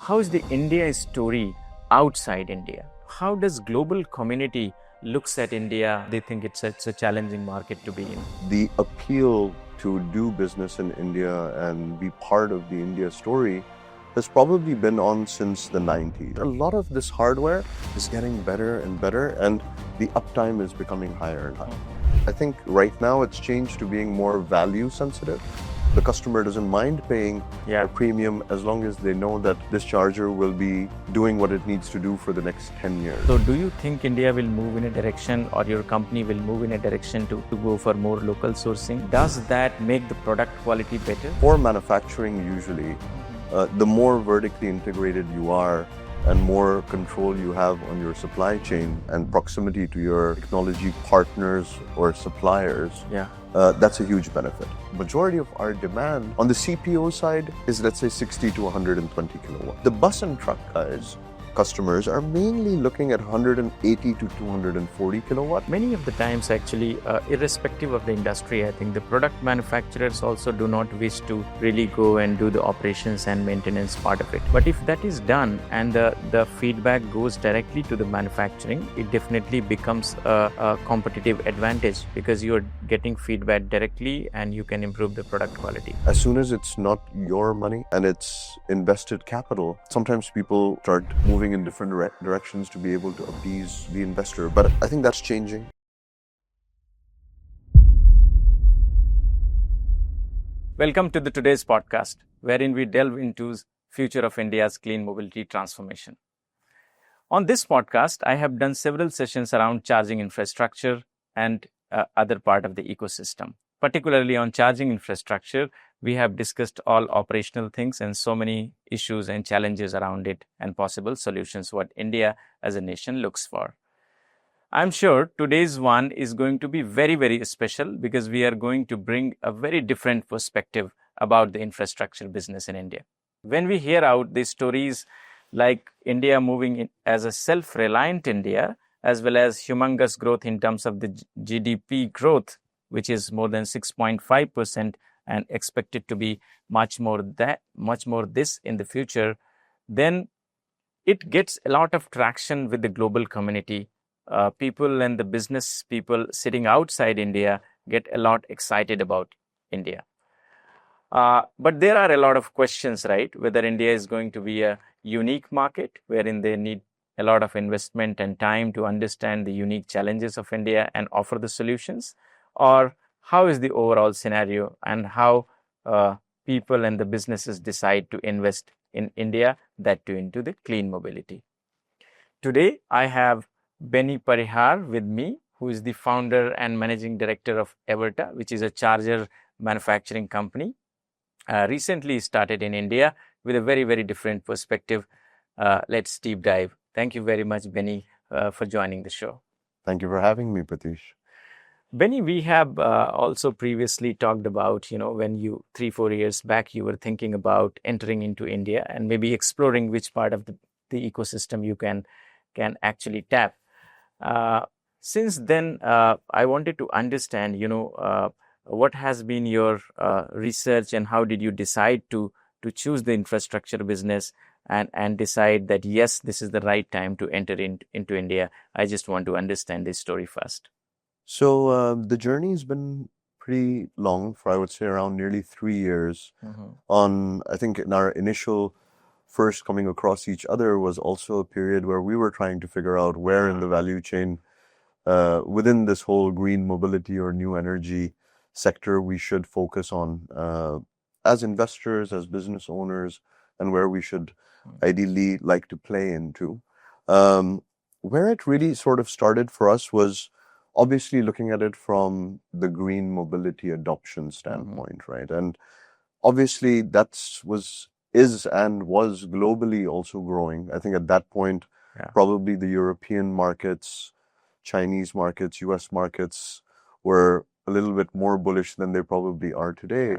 How is the India story outside India? How does global community looks at India? They think it's a challenging market to be in. The appeal to do business in India and be part of the India story has probably been on since the 90s. A lot of this hardware is getting better and better, and the uptime is becoming higher and higher. I think right now it's changed to being more value sensitive. The customer doesn't mind paying a premium as long as they know that this charger will be doing what it needs to do for the next 10 years. So do you think India will move in a direction, or your company will move in a direction to go for more local sourcing? Does that make the product quality better? For manufacturing, usually, the more vertically integrated you are and more control you have on your supply chain and proximity to your technology partners or suppliers, that's a huge benefit. Majority of our demand on the CPO side is, let's say, 60 to 120 kilowatt. The bus and truck customers are mainly looking at 180 to 240 kilowatt. Many of the times, actually, irrespective of the industry, I think the product manufacturers also do not wish to really go and do the operations and maintenance part of it. But if that is done and the feedback goes directly to the manufacturing, it definitely becomes a competitive advantage, because you're getting feedback directly and you can improve the product quality. As soon as it's not your money and it's invested capital, sometimes people start moving in different directions to be able to appease the investor. But I think that's changing. Welcome to today's podcast, wherein we delve into future of India's clean mobility transformation. On this podcast, I have done several sessions around charging infrastructure and other part of the ecosystem. Particularly on charging infrastructure, we have discussed all operational things and so many issues and challenges around it and possible solutions what India as a nation looks for. I'm sure today's one is going to be very, very special, because we are going to bring a very different perspective about the infrastructure business in India. When we hear out these stories like India moving in as a self-reliant India, as well as humongous growth in terms of the GDP growth, which is more than 6.5% and expected to be much more this in the future, then it gets a lot of traction with the global community. People and the business people sitting outside India get a lot excited about India. But there are a lot of questions, right? Whether India is going to be a unique market wherein they need a lot of investment and time to understand the unique challenges of India and offer the solutions, or how is the overall scenario and how people and the businesses decide to invest in India, that too into the clean mobility. Today, I have Benny Parihar with me, who is the founder and managing director of EVERTA, which is a charger manufacturing company. Recently started in India with a very, very different perspective. Let's deep dive. Thank you very much, Benny, for joining the show. Thank you for having me, Pratish. Benny, we have also previously talked about, when you 3-4 years back, you were thinking about entering into India and maybe exploring which part of the ecosystem you can actually tap. Since then, I wanted to understand, what has been your research and how did you decide to choose the infrastructure business and decide that, yes, this is the right time to enter into India. I just want to understand this story first. So the journey has been pretty long, for I would say around nearly 3 years. I think in our initial first coming across each other was also a period where we were trying to figure out where in the value chain within this whole green mobility or new energy sector we should focus on as investors, as business owners, and where we should ideally like to play into. Where it really sort of started for us was obviously looking at it from the green mobility adoption standpoint, right? And obviously is and was globally also growing. I think at that point, probably the European markets, Chinese markets, US markets were a little bit more bullish than they probably are today.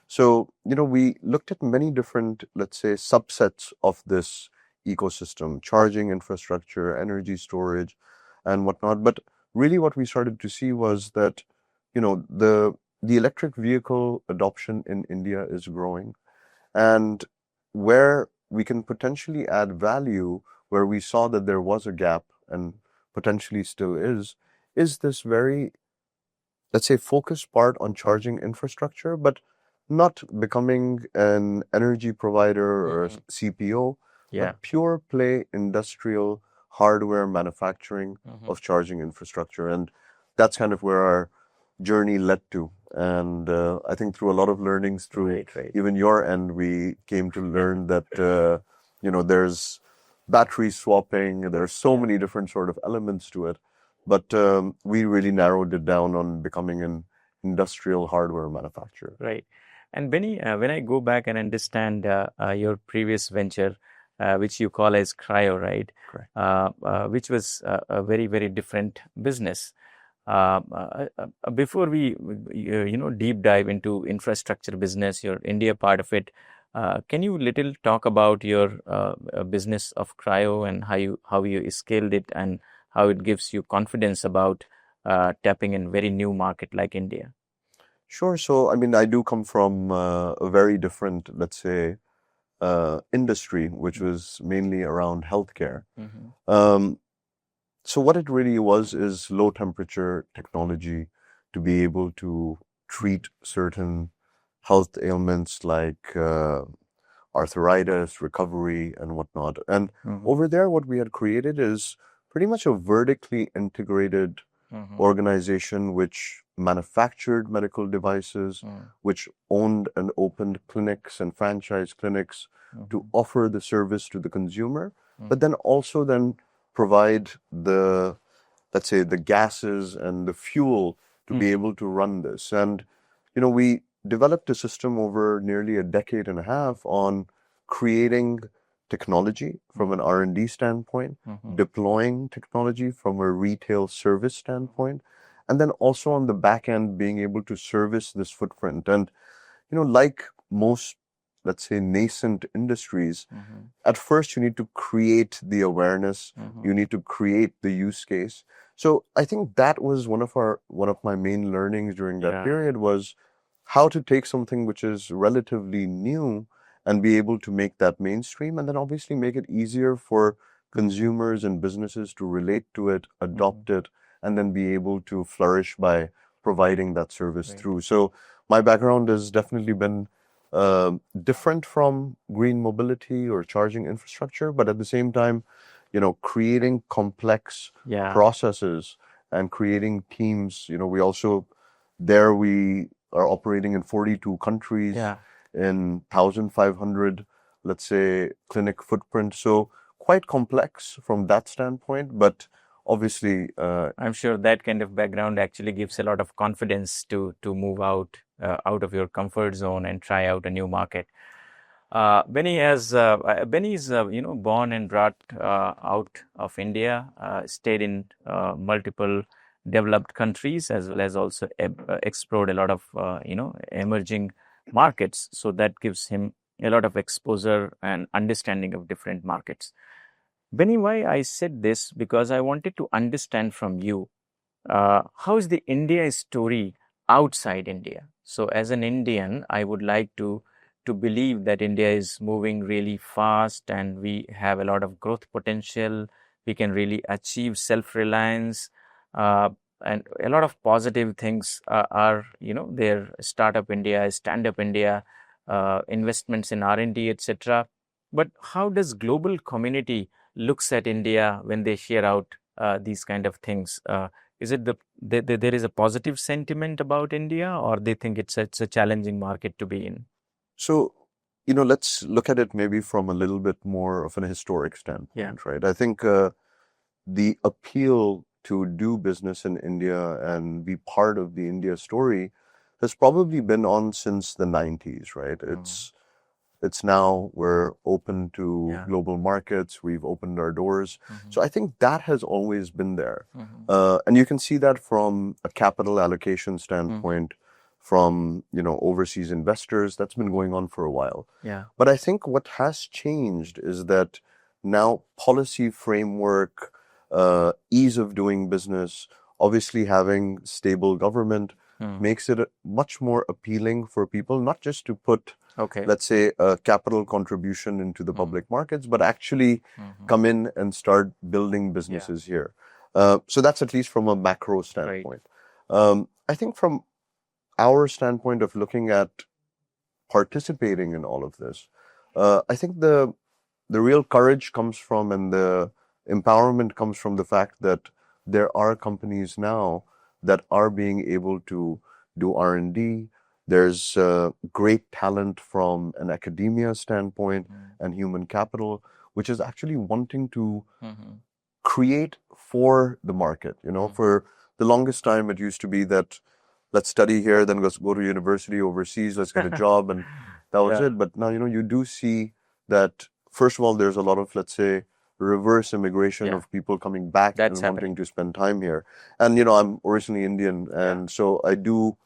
So, we looked at many different, let's say, subsets of this ecosystem, charging infrastructure, energy storage, and whatnot. But really what we started to see was that, the electric vehicle adoption in India is growing. And where we can potentially add value where we saw that there was a gap and potentially still is this very, let's say, focused part on charging infrastructure, but not becoming an energy provider or a CPO, Yeah. but pure play industrial hardware manufacturing of charging infrastructure. And that's kind of where our journey led to. And I think through a lot of learnings through even your end, we came to learn that, there's battery swapping, there's so many different sort of elements to it. But we really narrowed it down on becoming an industrial hardware manufacturer. Right. And Benny, when I go back and understand your previous venture, which you call as Cryo, right? Correct. Which was a very, very different business. Before we, deep dive into infrastructure business, your India part of it, can you little talk about your business of Cryo and how you scaled it and how it gives you confidence about tapping in very new market like India? Sure. So, I mean, I do come from a very different, let's say, industry, which was mainly around healthcare. So what it really was is low temperature technology to be able to treat certain health ailments like arthritis, recovery, and whatnot. And over there, what we had created is pretty much a vertically integrated organization which manufactured medical devices, which owned and opened clinics and franchise clinics to offer the service to the consumer, but then also then provide the, let's say, the gases and the fuel to be able to run this. And, we developed a system over nearly a decade and a half on creating technology from an R&D standpoint, deploying technology from a retail service standpoint, and then also on the back end being able to service this footprint. And, like most, let's say, nascent industries, at first you need to create the awareness, you need to create the use case. So I think that was one of my main learnings during that period was how to take something which is relatively new and be able to make that mainstream, and then obviously make it easier for consumers and businesses to relate to it, adopt it, and then be able to flourish by providing that service through. So my background has definitely been different from green mobility or charging infrastructure, but at the same time, creating complex processes and creating teams. We are operating in 42 countries, in 1,500, let's say, clinic footprint. So quite complex from that standpoint, but obviously, I'm sure that kind of background actually gives a lot of confidence to move out of your comfort zone and try out a new market. Benny is born and brought out of India, stayed in multiple developed countries as well as also explored a lot of emerging markets. So that gives him a lot of exposure and understanding of different markets. Benny, why I said this, because I wanted to understand from you how is the India story outside India. So as an Indian, I would like to believe that India is moving really fast and we have a lot of growth potential. We can really achieve self-reliance, and a lot of positive things are there. Startup India, Stand Up India, investments in R&D, etc. But how does global community looks at India when they share out these kind of things? Is it there is a positive sentiment about India, or they think it's a challenging market to be in? So, let's look at it maybe from a little bit more of an historic standpoint, right? I think the appeal to do business in India and be part of the India story has probably been on since the 90s, right? It's now we're open to global markets. We've opened our doors. So I think that has always been there. And you can see that from a capital allocation standpoint, from, overseas investors. That's been going on for a while. But I think what has changed is that now policy framework, ease of doing business, obviously having stable government makes it much more appealing for people, not just to put Okay. let's say, a capital contribution into the public markets, but actually come in and start building businesses here. So that's at least from a macro standpoint. I think from our standpoint of looking at participating in all of this, I think the real courage comes from, and the empowerment comes from, the fact that there are companies now that are being able to do R&D. There's great talent from an academia standpoint and human capital, which is actually wanting to create for the market. For the longest time, it used to be that let's study here, then let's go to university overseas, let's get a job, and that was it. But now, you do see that, first of all, there's a lot of, let's say, reverse immigration of people coming back and wanting to spend time here. And, I'm originally Indian, and so I do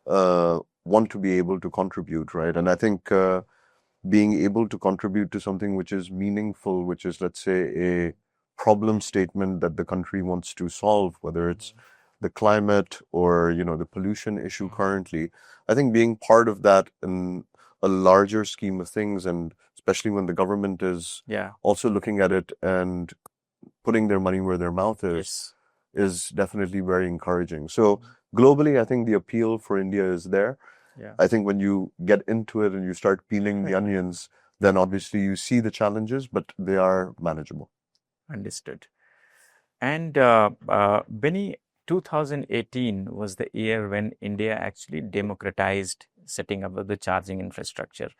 want to be able to contribute, right? And I think being able to contribute to something which is meaningful, which is, let's say, a problem statement that the country wants to solve, whether it's the climate or, the pollution issue currently. I think being part of that in a larger scheme of things, and especially when the government is also looking at it and putting their money where their mouth is definitely very encouraging. So globally, I think the appeal for India is there. I think when you get into it and you start peeling the onions, then obviously you see the challenges, but they are manageable. Understood. And Benny, 2018 was the year when India actually democratized setting up of the charging infrastructure.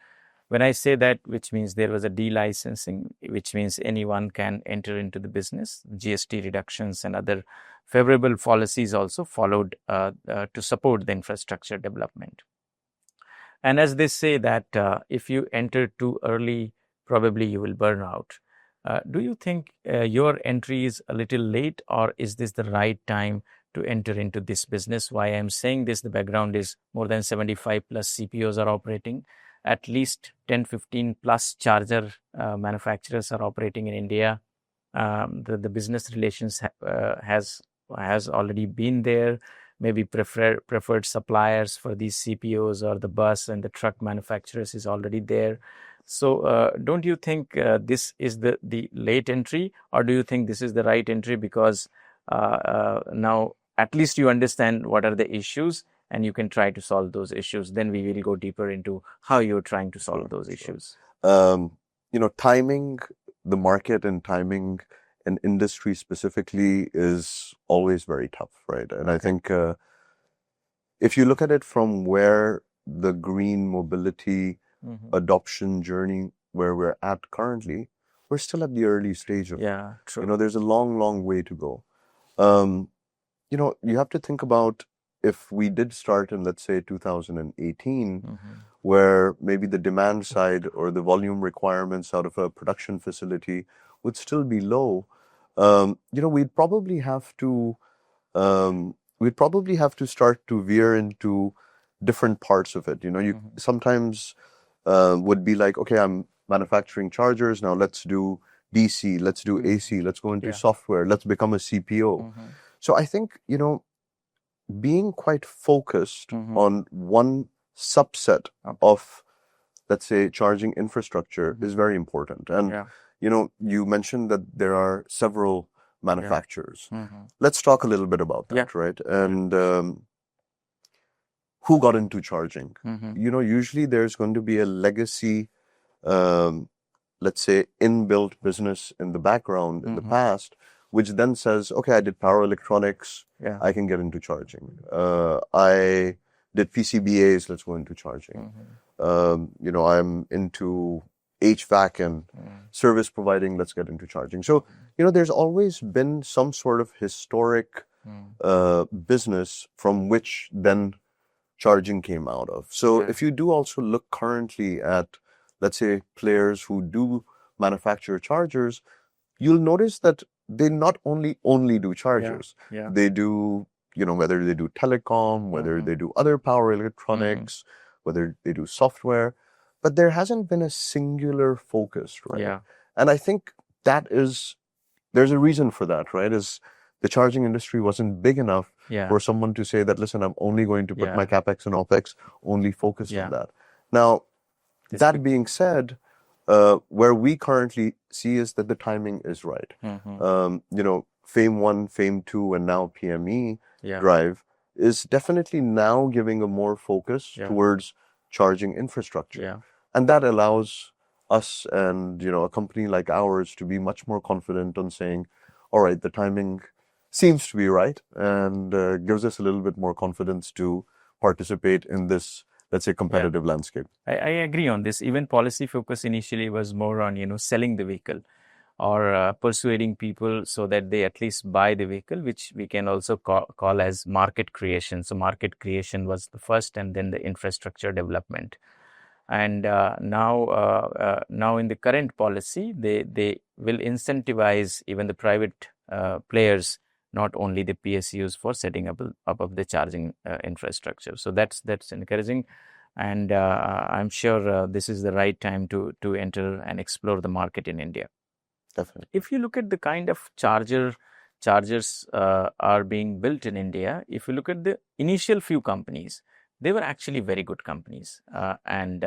When I say that, which means there was a delicensing, which means anyone can enter into the business. GST reductions and other favorable policies also followed to support the infrastructure development. And as they say that if you enter too early, probably you will burn out. Do you think your entry is a little late, or is this the right time to enter into this business? Why I'm saying this, the background is more than 75 plus CPOs are operating. At least 10, 15 plus charger manufacturers are operating in India. The business relations has already been there. Maybe preferred suppliers for these CPOs or the bus and the truck manufacturers is already there. So don't you think this is the late entry, or do you think this is the right entry because now at least you understand what are the issues and you can try to solve those issues? Then we will go deeper into how you're trying to solve those issues. Timing the market and timing an industry specifically is always very tough, right? And I think if you look at it from where the green mobility adoption journey, where we're at currently, we're still at the early stage of it. True. There's a long, long way to go. You have to think about, if we did start in, let's say, 2018, where maybe the demand side or the volume requirements out of a production facility would still be low, we'd probably have to start to veer into different parts of it. You sometimes would be like, okay, I'm manufacturing chargers, now let's do DC, let's do AC, let's go into software, let's become a CPO. So I think, being quite focused on one subset of, let's say, charging infrastructure is very important. And, you mentioned that there are several manufacturers. Let's talk a little bit about that, right? And who got into charging? Usually there's going to be a legacy, let's say, inbuilt business in the background in the past, which then says, okay, I did power electronics, I can get into charging. I did PCBAs, let's go into charging. I'm into HVAC and service providing, let's get into charging. So, there's always been some sort of historic business from which then charging came out of. So if you do also look currently at, let's say, players who do manufacture chargers, you'll notice that they not only do chargers. They do, whether they do telecom, whether they do other power electronics, whether they do software, but there hasn't been a singular focus, right? And I think there's a reason for that, right? Is the charging industry wasn't big enough for someone to say that, listen, I'm only going to put my CapEx and OpEx, only focus on that. Now, That being said, where we currently see is that the timing is right. FAME 1, FAME 2, and now PME drive is definitely now giving a more focus towards charging infrastructure. And that allows us and, a company like ours to be much more confident on saying, all right, the timing seems to be right, and gives us a little bit more confidence to participate in this, let's say, competitive landscape. I agree on this. Even policy focus initially was more on, selling the vehicle or persuading people so that they at least buy the vehicle, which we can also call as market creation. So market creation was the first, and then the infrastructure development. And now in the current policy, they will incentivize even the private players, not only the PSUs, for setting up of the charging infrastructure. So that's encouraging, and I'm sure this is the right time to enter and explore the market in India. Definitely. If you look at the kind of chargers are being built in India, if you look at the initial few companies, they were actually very good companies, and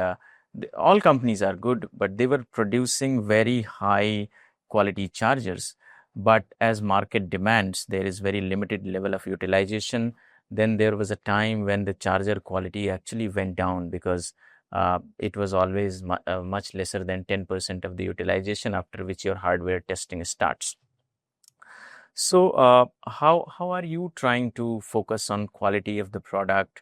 all companies are good, but they were producing very high quality chargers. But as market demands, there is very limited level of utilization. Then there was a time when the charger quality actually went down because it was always much lesser than 10% of the utilization, after which your hardware testing starts. So how are you trying to focus on quality of the product?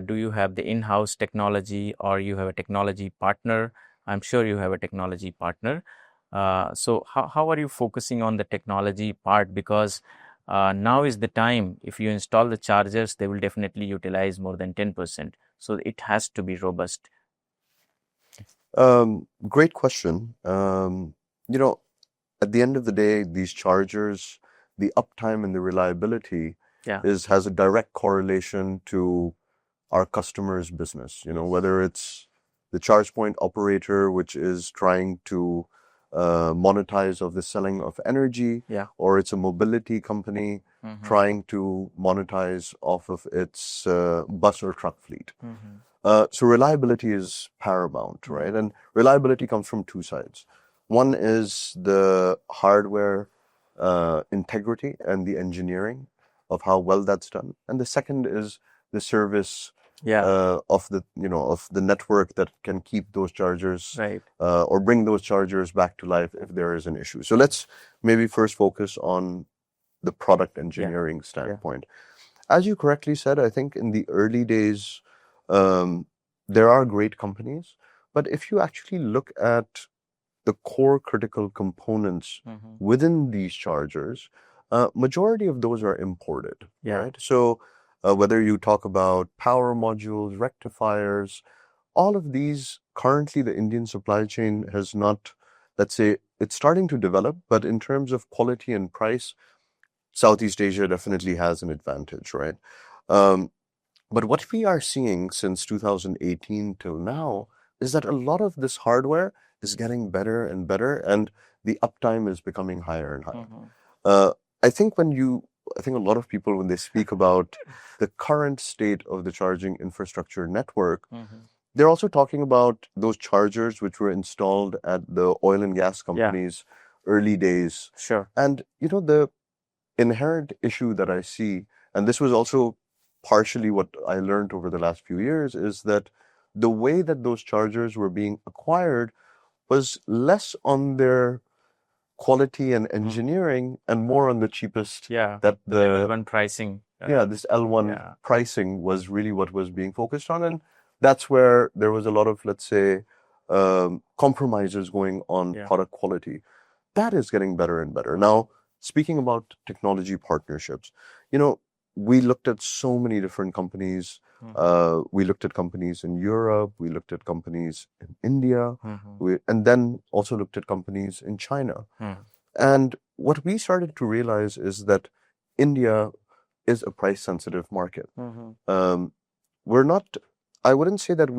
Do you have the in-house technology, or you have a technology partner? I'm sure you have a technology partner. So how are you focusing on the technology part? Because now is the time. If you install the chargers, they will definitely utilize more than 10%. So it has to be robust. Great question. At the end of the day, these chargers, the uptime and the reliability has a direct correlation to our customers' business. Whether it's the charge point operator, which is trying to monetize of the selling of energy, or it's a mobility company trying to monetize off of its bus or truck fleet. So reliability is paramount, right? And reliability comes from two sides. One is the hardware integrity and the engineering of how well that's done, and the second is the service of the network that can keep those chargers or bring those chargers back to life if there is an issue. So let's maybe first focus on the product engineering standpoint. As you correctly said, I think in the early days, there are great companies, but if you actually look at the core critical components within these chargers, majority of those are imported, right? So whether you talk about power modules, rectifiers, all of these, currently the Indian supply chain has not, let's say, it's starting to develop, but in terms of quality and price, Southeast Asia definitely has an advantage, right? But what we are seeing since 2018 till now is that a lot of this hardware is getting better and better, and the uptime is becoming higher and higher. I think a lot of people, when they speak about the current state of the charging infrastructure network, they're also talking about those chargers which were installed at the oil and gas companies' early days. Sure. And, the inherent issue that I see, and this was also partially what I learned over the last few years, is that the way that those chargers were being acquired was less on their quality and engineering and more on the cheapest. That the L1 pricing. This L1 pricing was really what was being focused on, and that's where there was a lot of, let's say, compromises going on product quality. That is getting better and better. Now, speaking about technology partnerships, we looked at so many different companies. We looked at companies in Europe. We looked at companies in India. And then also looked at companies in China. And what we started to realize is that India is a price-sensitive market. I wouldn't say that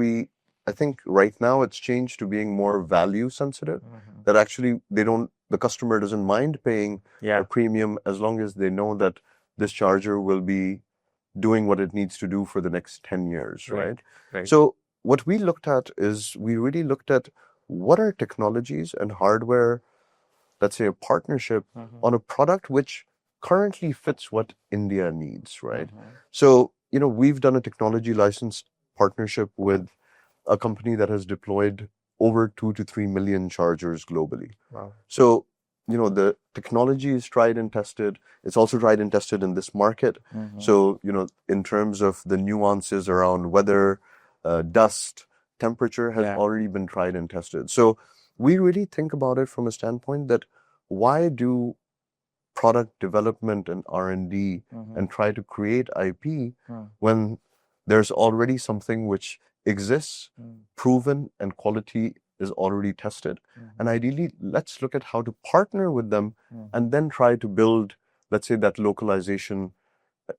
I think right now it's changed to being more value-sensitive. That actually the customer doesn't mind paying a premium as long as they know that this charger will be doing what it needs to do for the next 10 years, right? Right. So what we looked at is we really looked at what are technologies and hardware, let's say a partnership on a product which currently fits what India needs, right? So, we've done a technology license partnership with a company that has deployed over 2 to 3 million chargers globally. Wow. So, the technology is tried and tested. It's also tried and tested in this market. So, in terms of the nuances around weather, dust, temperature has already been tried and tested. So we really think about it from a standpoint that why do product development and R&D and try to create IP when there's already something which exists, proven, and quality is already tested. And ideally, let's look at how to partner with them and then try to build, let's say, that localization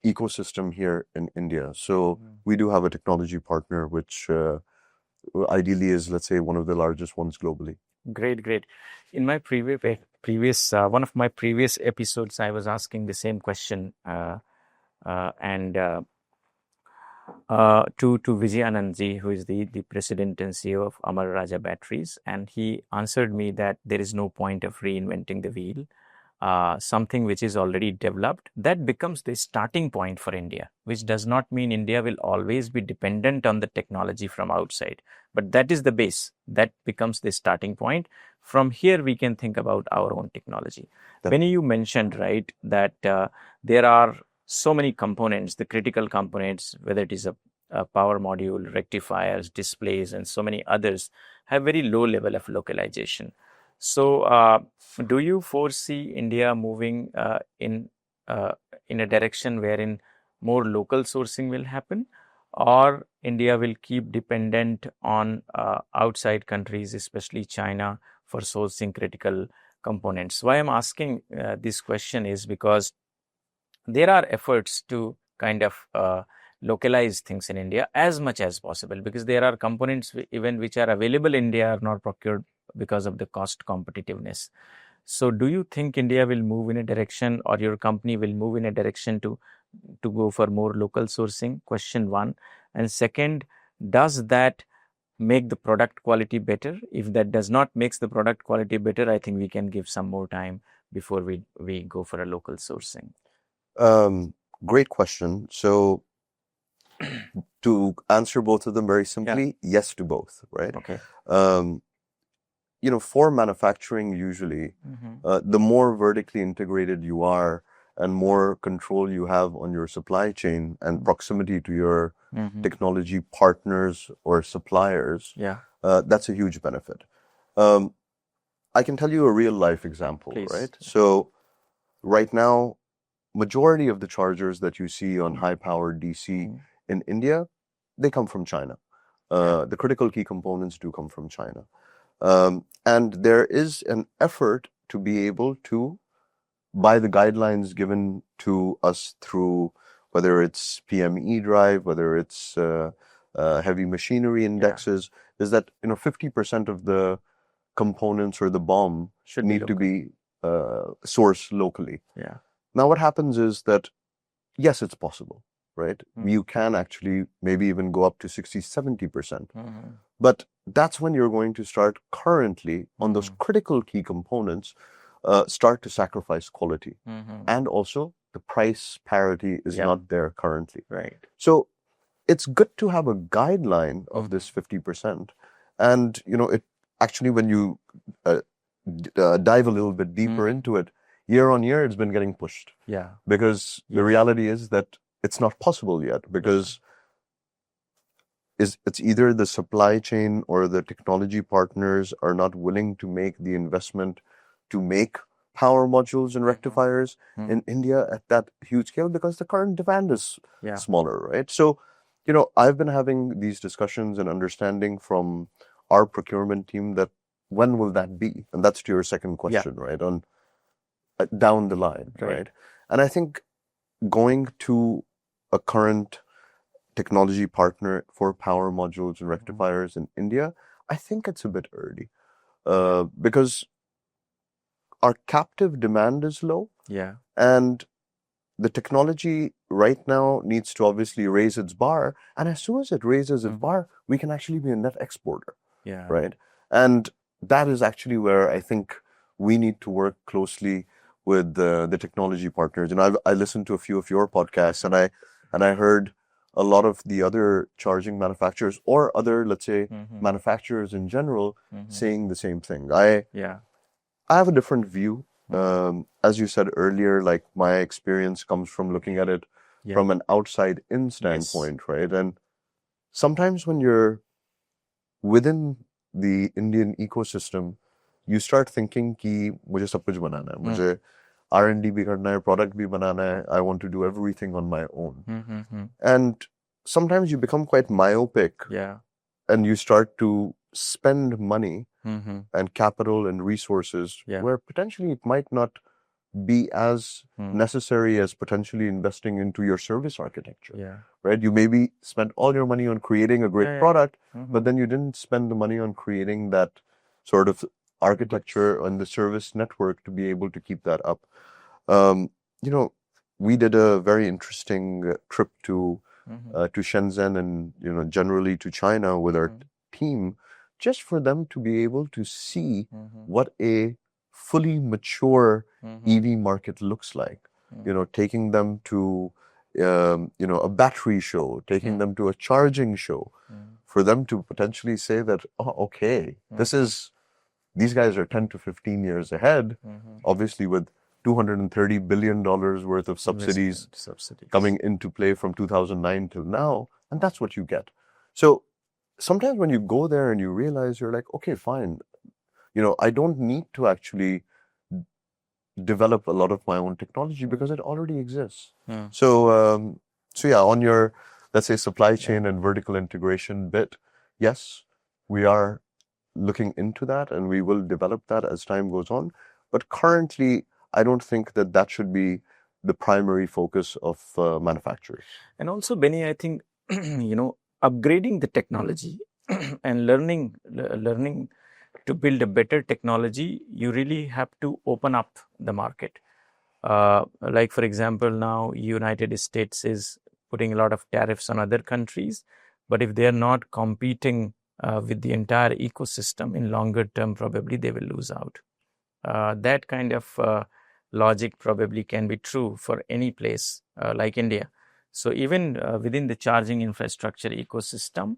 ecosystem here in India. So we do have a technology partner which ideally is, let's say, one of the largest ones globally. Great. In my previous one of my previous episodes, I was asking the same question to Vijay Anandji, who is the president and CEO of Amar Raja Batteries, and he answered me that there is no point of reinventing the wheel. Something which is already developed, that becomes the starting point for India, which does not mean India will always be dependent on the technology from outside, but that is the base. That becomes the starting point. From here, we can think about our own technology. Benny, you mentioned, right, that there are so many components, the critical components, whether it is a power module, rectifiers, displays, and so many others, have very low level of localization. So, do you foresee India moving in a direction wherein more local sourcing will happen, or India will keep dependent on outside countries, especially China, for sourcing critical components? Why I'm asking this question is because there are efforts to kind of localize things in India as much as possible, because there are components even which are available in India are not procured because of the cost competitiveness. So do you think India will move in a direction, or your company will move in a direction to go for more local sourcing? Question one. And second, does that make the product quality better? If that does not make the product quality better, I think we can give some more time before we go for a local sourcing. Great question. So to answer both of them very simply, yes to both, right? Okay. For manufacturing, usually, the more vertically integrated you are and more control you have on your supply chain and proximity to your technology partners or suppliers, that's a huge benefit. I can tell you a real life example, Please. Right? So right now, majority of the chargers that you see on high-powered DC in India, they come from China. The critical key components do come from China. And there is an effort to be able to, by the guidelines given to us through whether it's PME drive, whether it's heavy machinery indexes, is that 50% of the components or the BOM should need to be sourced locally. Yeah. Now, what happens is that, yes, it's possible, right? You can actually maybe even go up to 60, 70%. But that's when you're going to start currently on those critical key components, start to sacrifice quality. And also the price parity is not there currently. Right. So it's good to have a guideline of this 50%. And, it actually, when you dive a little bit deeper into it, year on year, it's been getting pushed. Yeah. Because the reality is that it's not possible yet, because it's either the supply chain or the technology partners are not willing to make the investment to make power modules and rectifiers in India at that huge scale, because the current demand is smaller, right? So, I've been having these discussions and understanding from our procurement team that when will that be? And that's to your second question, right? On down the line, right? And I think going to a current technology partner for power modules and rectifiers in India, I think it's a bit early, because our captive demand is low. Yeah. And the technology right now needs to obviously raise its bar. And as soon as it raises its bar, we can actually be a net exporter, Yeah. right? And that is actually where I think we need to work closely with the technology partners. And I listened to a few of your podcasts, and I heard a lot of the other charging manufacturers or other, let's say, manufacturers in general saying the same thing. Yeah. I have a different view. As you said earlier, like my experience comes from looking at it from an outside in standpoint, right? And sometimes when you're within the Indian ecosystem, you start thinking कि मुझे सब कुछ बनाना है, मुझे R&D भी करना है, product भी बनाना है, I want to do everything on my own. And sometimes you become quite myopic, and you start to spend money and capital and resources where potentially it might not be as necessary as potentially investing into your service architecture, right? You maybe spent all your money on creating a great product, but then you didn't spend the money on creating that sort of architecture and the service network to be able to keep that up. You know, we did a very interesting trip to Shenzhen and, you know, generally to China with our team, just for them to be able to see what a fully mature EV market looks like. You know, taking them to, you know, a battery show, taking them to a charging show, for them to potentially say that, oh, okay, these guys are 10 to 15 years ahead, obviously with $230 billion worth of subsidies coming into play from 2009 till now, and that's what you get. So sometimes when you go there and you realize, you're like, okay, fine, you know, I don't need to actually develop a lot of my own technology because it already exists. So yeah, on your, let's say, supply chain and vertical integration bit, yes, we are looking into that and we will develop that as time goes on. But currently, I don't think that that should be the primary focus of manufacturers. And also, Benny, I think, you know, upgrading the technology and learning to build a better technology, you really have to open up the market. Like, for example, now United States is putting a lot of tariffs on other countries, but if they are not competing with the entire ecosystem in longer term, probably they will lose out. That kind of logic probably can be true for any place like India. So even within the charging infrastructure ecosystem,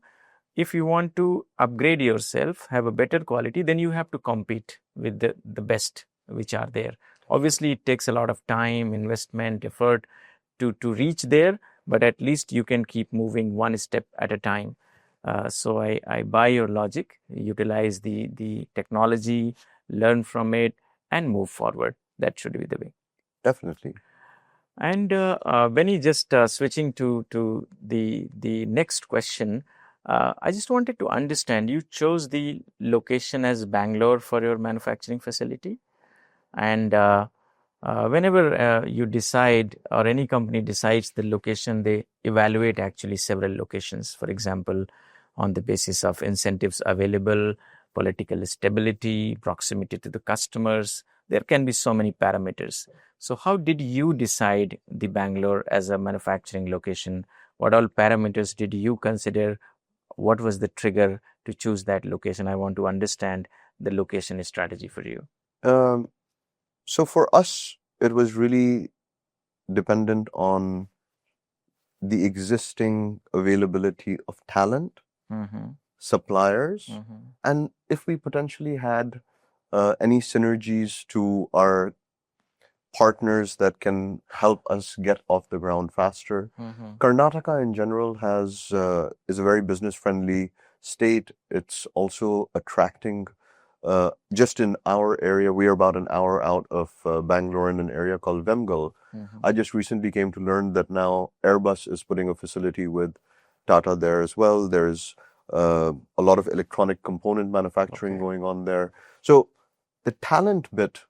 if you want to upgrade yourself, have a better quality, then you have to compete with the best which are there. Obviously, it takes a lot of time, investment, effort to reach there, but at least you can keep moving one step at a time. So I buy your logic, utilize the technology, learn from it, and move forward. That should be the way. Definitely. And Benny, just switching to the next question, I just wanted to understand, you chose the location as Bangalore for your manufacturing facility. And whenever you decide, or any company decides the location, they evaluate actually several locations. For example, on the basis of incentives available, political stability, proximity to the customers. There can be so many parameters. So how did you decide the Bangalore as a manufacturing location? What all parameters did you consider? What was the trigger to choose that location? I want to understand the location strategy for you. So for us, it was really dependent on the existing availability of talent, suppliers, and if we potentially had any synergies to our partners that can help us get off the ground faster. Karnataka in general is a very business-friendly state. It's also attracting, just in our area, we are about an hour out of Bangalore in an area called Vemgal. I just recently came to learn that now Airbus is putting a facility with Tata there as well. There's a lot of electronic component manufacturing going on there. So the talent bit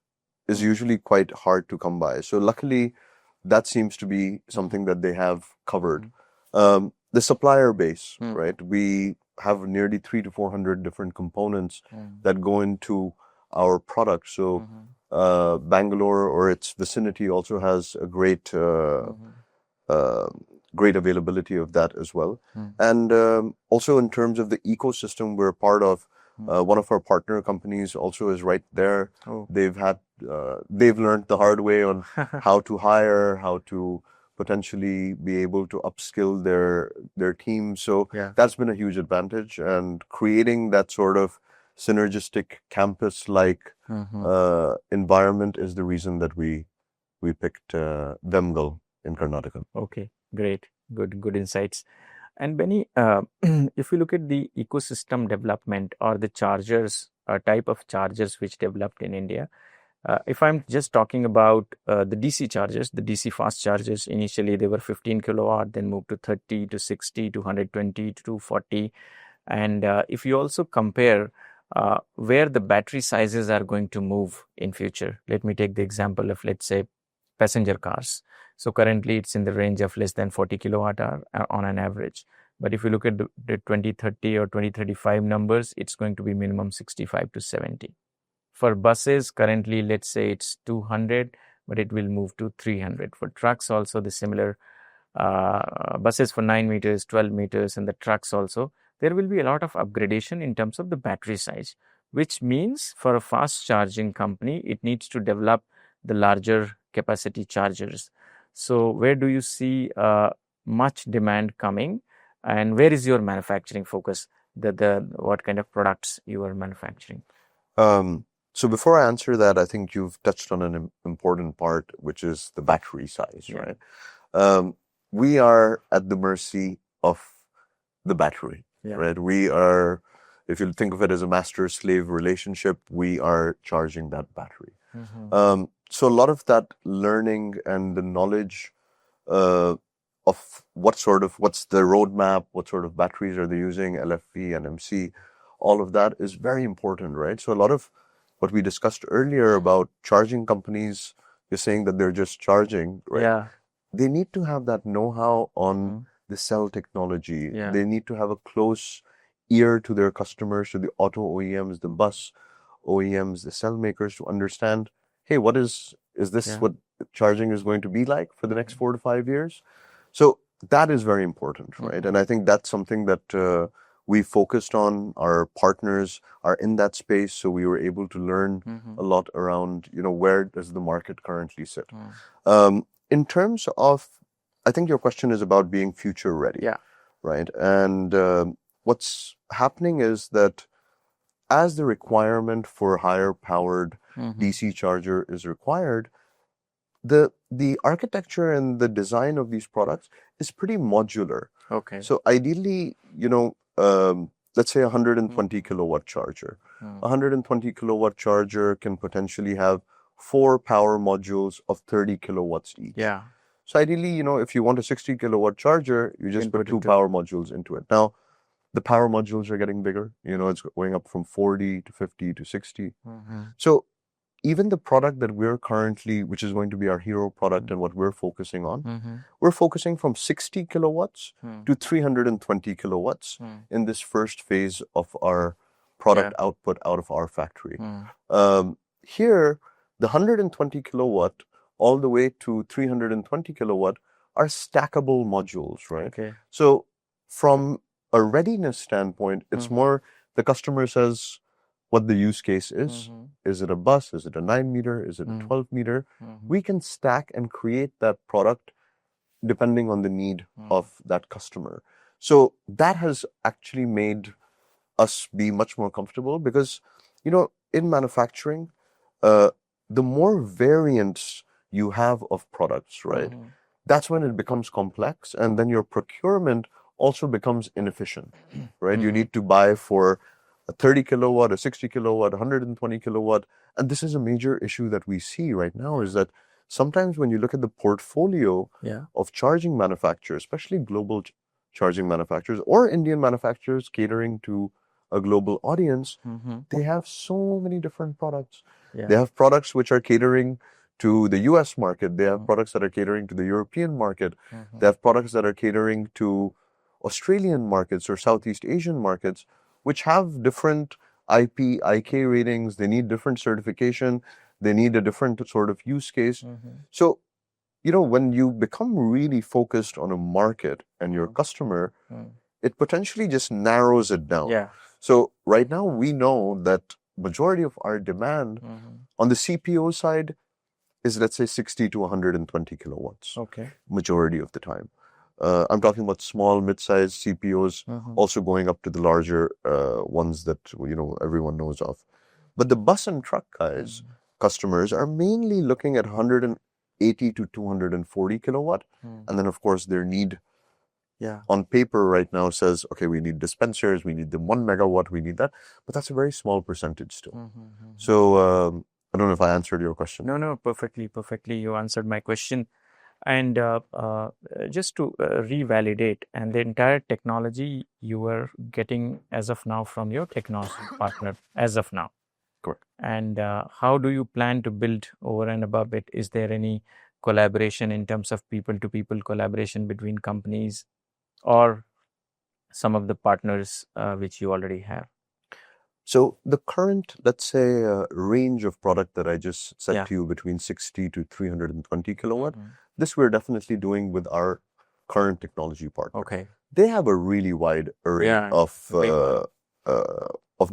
is usually quite hard to come by. So luckily, that seems to be something that they have covered. The supplier base, right? We have nearly 300 to 400 different components that go into our product. So Bangalore or its vicinity also has a great great availability of that as well. And also in terms of the ecosystem we're part of, one of our partner companies also is right there. They've learned the hard way on how to hire, how to potentially be able to upskill their team. So that's been a huge advantage, and creating that sort of synergistic campus-like environment is the reason that we picked Vemgal in Karnataka. Okay, great. Good insights. And Benny, if you look at the ecosystem development or the chargers, type of chargers which developed in India, if I'm just talking about the DC chargers, the DC fast chargers, initially they were 15 kilowatt, then moved to 30 to 60 to 120 to 240. And if you also compare where the battery sizes are going to move in future, let me take the example of, let's say, passenger cars. So currently it's in the range of less than 40 kilowatt hour on an average. But if you look at the 2030 or 2035 numbers, it's going to be minimum 65 to 70. For buses, currently, let's say it's 200, but it will move to 300. For trucks also, the similar buses for 9 meters, 12 meters, and the trucks also, there will be a lot of upgradation in terms of the battery size, which means for a fast charging company, it needs to develop the larger capacity chargers. So where do you see much demand coming, and where is your manufacturing focus? What kind of products you are manufacturing? So before I answer that, I think you've touched on an important part, which is the battery size, right? We are at the mercy of the battery, right? We are, if you think of it as a master-slave relationship, we are charging that battery. So a lot of that learning and the knowledge of what's the roadmap, what sort of batteries are they using, LFP, NMC, all of that is very important, right? So a lot of what we discussed earlier about charging companies, you're saying that they're just charging, right? They need to have that know-how on the cell technology. They need to have a close ear to their customers, to the auto OEMs, the bus OEMs, the cell makers, to understand, hey, is this what charging is going to be like for the next 4 to 5 years? So that is very important, right? And I think that's something that we focused on. Our partners are in that space, so we were able to learn a lot around, where does the market currently sit. In terms of, I think your question is about being future ready, right? And what's happening is that as the requirement for higher powered DC charger is required, the architecture and the design of these products is pretty modular. Okay. So ideally, let's say 120 kilowatt charger. 120 kilowatt charger can potentially have 4 power modules of 30 kilowatts each. So ideally, if you want a 60 kilowatt charger, you just put 2 power modules into it. Now, the power modules are getting bigger. It's going up from 40 to 50 to 60. So even the product that we're currently, which is going to be our hero product and what we're focusing on, we're focusing from 60 kilowatts to 320 kilowatts in this first phase of our product output out of our factory. Here, the 120 kilowatt all the way to 320 kilowatt are stackable modules, right? Okay. So from a readiness standpoint, it's more the customer says what the use case is. Is it a bus? Is it a 9 meter? Is it a 12 meter? We can stack and create that product depending on the need of that customer. So that has actually made us be much more comfortable because, in manufacturing, the more variants you have of products, right? That's when it becomes complex, and then your procurement also becomes inefficient, right? You need to buy for a 30 kilowatt, a 60 kilowatt, 120 kilowatt. And this is a major issue that we see right now, is that sometimes when you look at the portfolio of charging manufacturers, especially global charging manufacturers or Indian manufacturers catering to a global audience, they have so many different products. They have products which are catering to the US market. They have products that are catering to the European market. They have products that are catering to Australian markets or Southeast Asian markets, which have different IP, IK ratings, they need different certification, they need a different sort of use case. So, when you become really focused on a market and your customer, it potentially just narrows it down. Yeah. So right now we know that majority of our demand on the CPO side is, let's say, 60 to 120 kilowatts. Okay. Majority of the time. I'm talking about small, mid-sized CPOs, also going up to the larger ones that everyone knows of. But the bus and truck guys, customers, are mainly looking at 180 to 240 kilowatt, and then of course their need on paper right now says, okay, we need dispensers, we need the 1 megawatt, we need that, but that's a very small percentage still. So I don't know if I answered your question. No, perfectly. You answered my question. And just to revalidate, and the entire technology you are getting as of now from your technology partner as of now. Correct. And how do you plan to build over and above it? Is there any collaboration in terms of people-to-people collaboration between companies or some of the partners which you already have? So the current, let's say, range of product that I just said to you, between 60 to 320 kilowatt, this we're definitely doing with our current technology partner. Okay. They have a really wide array of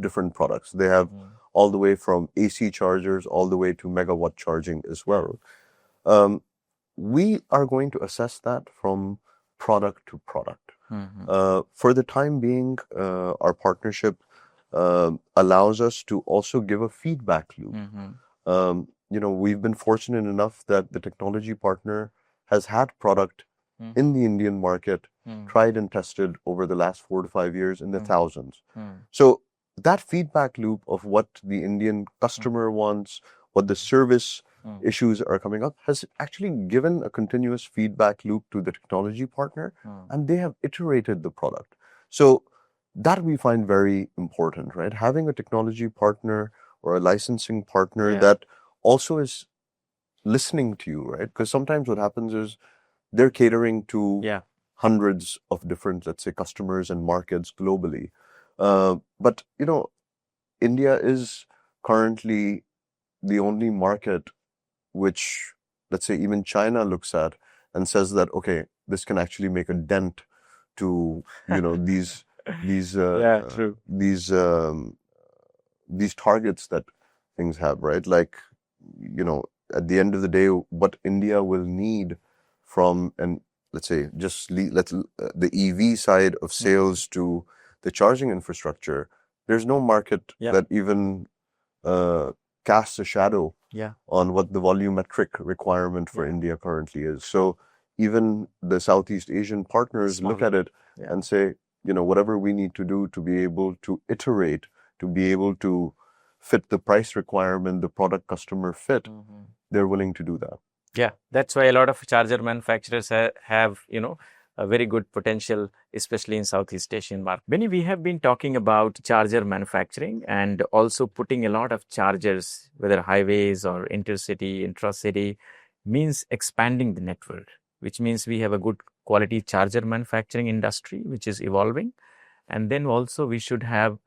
different products. They have all the way from AC chargers all the way to megawatt charging as well. We are going to assess that from product to product. For the time being, our partnership allows us to also give a feedback loop. We've been fortunate enough that the technology partner has had product in the Indian market, tried and tested over the last 4 to 5 years in the thousands. So that feedback loop of what the Indian customer wants, what the service issues are coming up, has actually given a continuous feedback loop to the technology partner, and they have iterated the product. So that we find very important, right? Having a technology partner or a licensing partner that also is listening to you, right? Because sometimes what happens is they're catering to hundreds of different, let's say, customers and markets globally. But, India is currently the only market which, let's say, even China looks at and says that, okay, this can actually make a dent to, these targets that things have, right? Like, at the end of the day, what India will need from, and let's say, the EV side of sales to the charging infrastructure, there's no market that even casts a shadow on what the volumetric requirement for India currently is. So even the Southeast Asian partners look at it and say, whatever we need to do to be able to iterate, to be able to fit the price requirement, the product customer fit, they're willing to do that. Yeah, that's why a lot of charger manufacturers have, a very good potential, especially in Southeast Asian market. Benny, we have been talking about charger manufacturing and also putting a lot of chargers, whether highways or intercity, intracity, means expanding the network, which means we have a good quality charger manufacturing industry, which is evolving. And then also we should have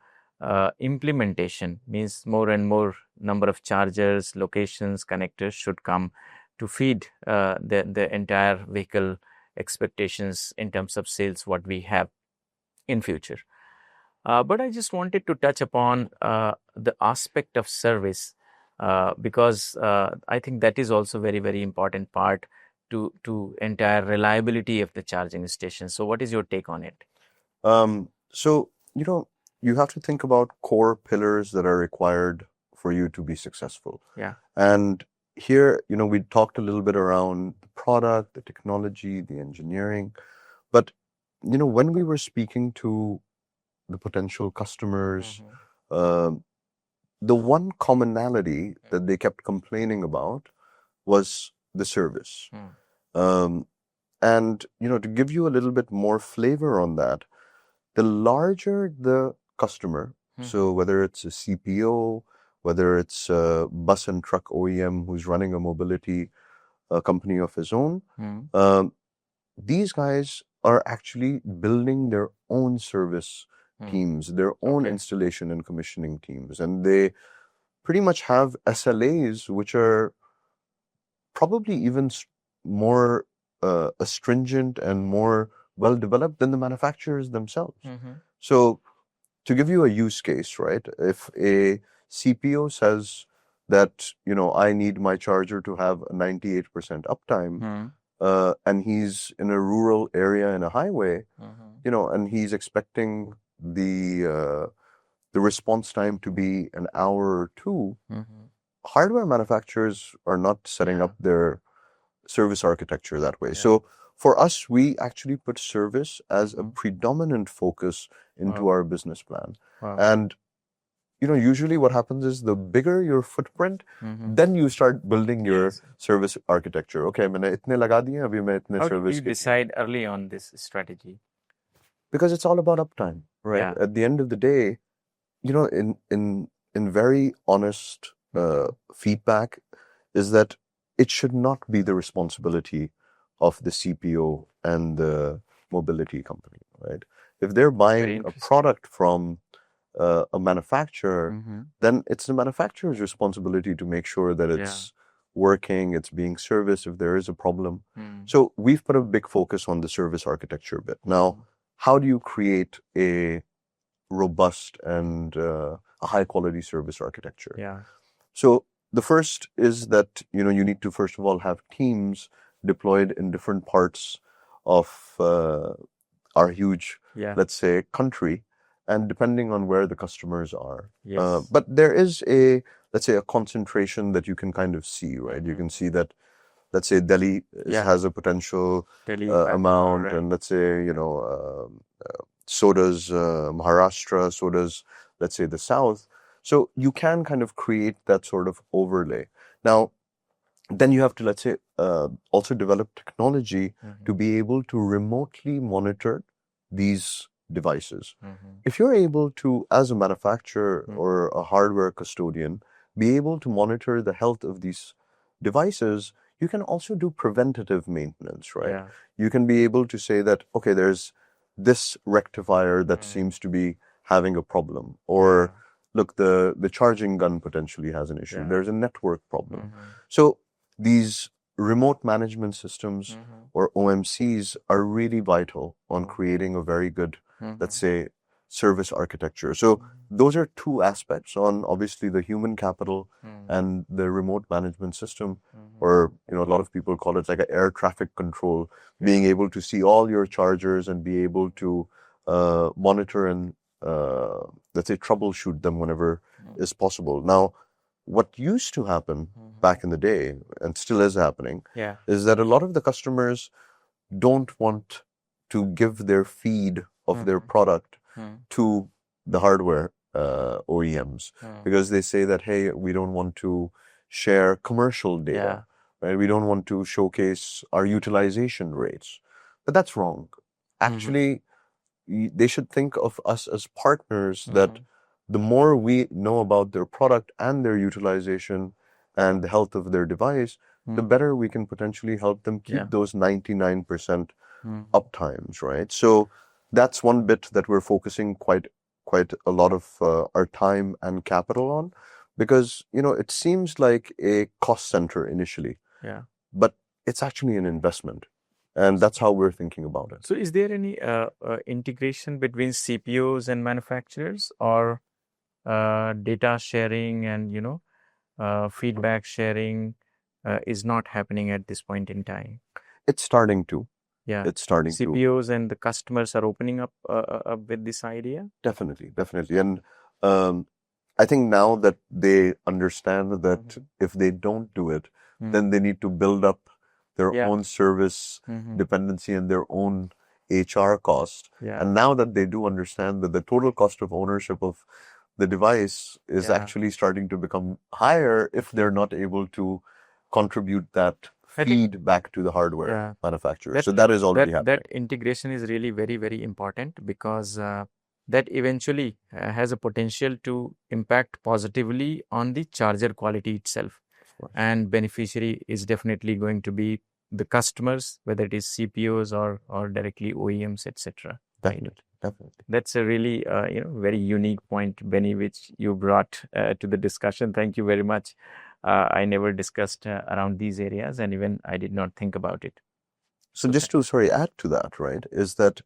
implementation, means more and more number of chargers, locations, connectors should come to feed the entire vehicle expectations in terms of sales, what we have in future. But I just wanted to touch upon the aspect of service because I think that is also very, very important part to entire reliability of the charging station. So what is your take on it? So, you have to think about core pillars that are required for you to be successful. Yeah. And here, we talked a little bit around the product, the technology, the engineering. But, when we were speaking to the potential customers, the one commonality that they kept complaining about was the service. And, to give you a little bit more flavor on that, the larger the customer, so whether it's a CPO, whether it's a bus and truck OEM who's running a mobility company of his own, these guys are actually building their own service teams, their own installation and commissioning teams, and they pretty much have SLAs which are probably even more astringent and more well developed than the manufacturers themselves. So, to give you a use case, right? If a CPO says that, I need my charger to have a 98% uptime, and he's in a rural area in a highway, and he's expecting the response time to be an hour or two, hardware manufacturers are not setting up their service architecture that way. So for us, we actually put service as a predominant focus into our business plan. And usually what happens is the bigger your footprint, then you start building your service architecture. Okay, मैंने इतने लगा दिए, अभी मैं इतने How service did you decide early on this strategy? Because it's all about uptime, right? At the end of the day, in very honest feedback is that it should not be the responsibility of the CPO and the mobility company, right? If they're buying a product from a manufacturer, then it's the manufacturer's responsibility to make sure that it's working, it's being serviced if there is a problem. So we've put a big focus on the service architecture bit. Now, how do you create a robust and a high quality service architecture? So the first is that, you need to first of all have teams deployed in different parts of our huge, let's say, country, and depending on where the customers are. But there is let's say, a concentration that you can kind of see, right? You can see that, let's say, Delhi has a potential amount, and let's say, so does Maharashtra, so does, let's say, the South. So you can kind of create that sort of overlay. Now, then you have to, let's say, also develop technology to be able to remotely monitor these devices. If you're able to, as a manufacturer or a hardware custodian, be able to monitor the health of these devices, you can also do preventative maintenance, right? You can be able to say that, okay, there's this rectifier that seems to be having a problem, or look, the charging gun potentially has an issue. There's a network problem. So these remote management systems or OMCs are really vital on creating a very good, let's say, service architecture. So those are two aspects on obviously the human capital and the remote management system, or a lot of people call it like an air traffic control, being able to see all your chargers and be able to monitor and let's say troubleshoot them whenever is possible. Now, what used to happen back in the day, and still is happening, is that a lot of the customers don't want to give their feed of their product to the hardware OEMs, because they say that, hey, we don't want to share commercial data, right? We don't want to showcase our utilization rates. But that's wrong. Actually, they should think of us as partners, that the more we know about their product and their utilization and the health of their device, the better we can potentially help them keep those 99% uptimes, right? So that's one bit that we're focusing quite a lot of our time and capital on, because it seems like a cost center initially, but it's actually an investment, and that's how we're thinking about it. So is there any integration between CPOs and manufacturers, or data sharing and feedback sharing is not happening at this point in time? It's starting to. It's starting to. CPOs and the customers are opening up with this idea? Definitely. And I think now that they understand that if they don't do it, then they need to build up their own service dependency and their own HR cost. And now that they do understand that the total cost of ownership of the device is actually starting to become higher if they're not able to contribute that feed back to the hardware manufacturer. So that is already happening. That integration is really very, very important, because that eventually has a potential to impact positively on the charger quality itself. And beneficiary is definitely going to be the customers, whether it is CPOs or directly OEMs, etc. Definitely. Definitely. That's a really very unique point, Benny, which you brought to the discussion. Thank you very much. I never discussed around these areas, and even I did not think about it. So just to, add to that, right, is that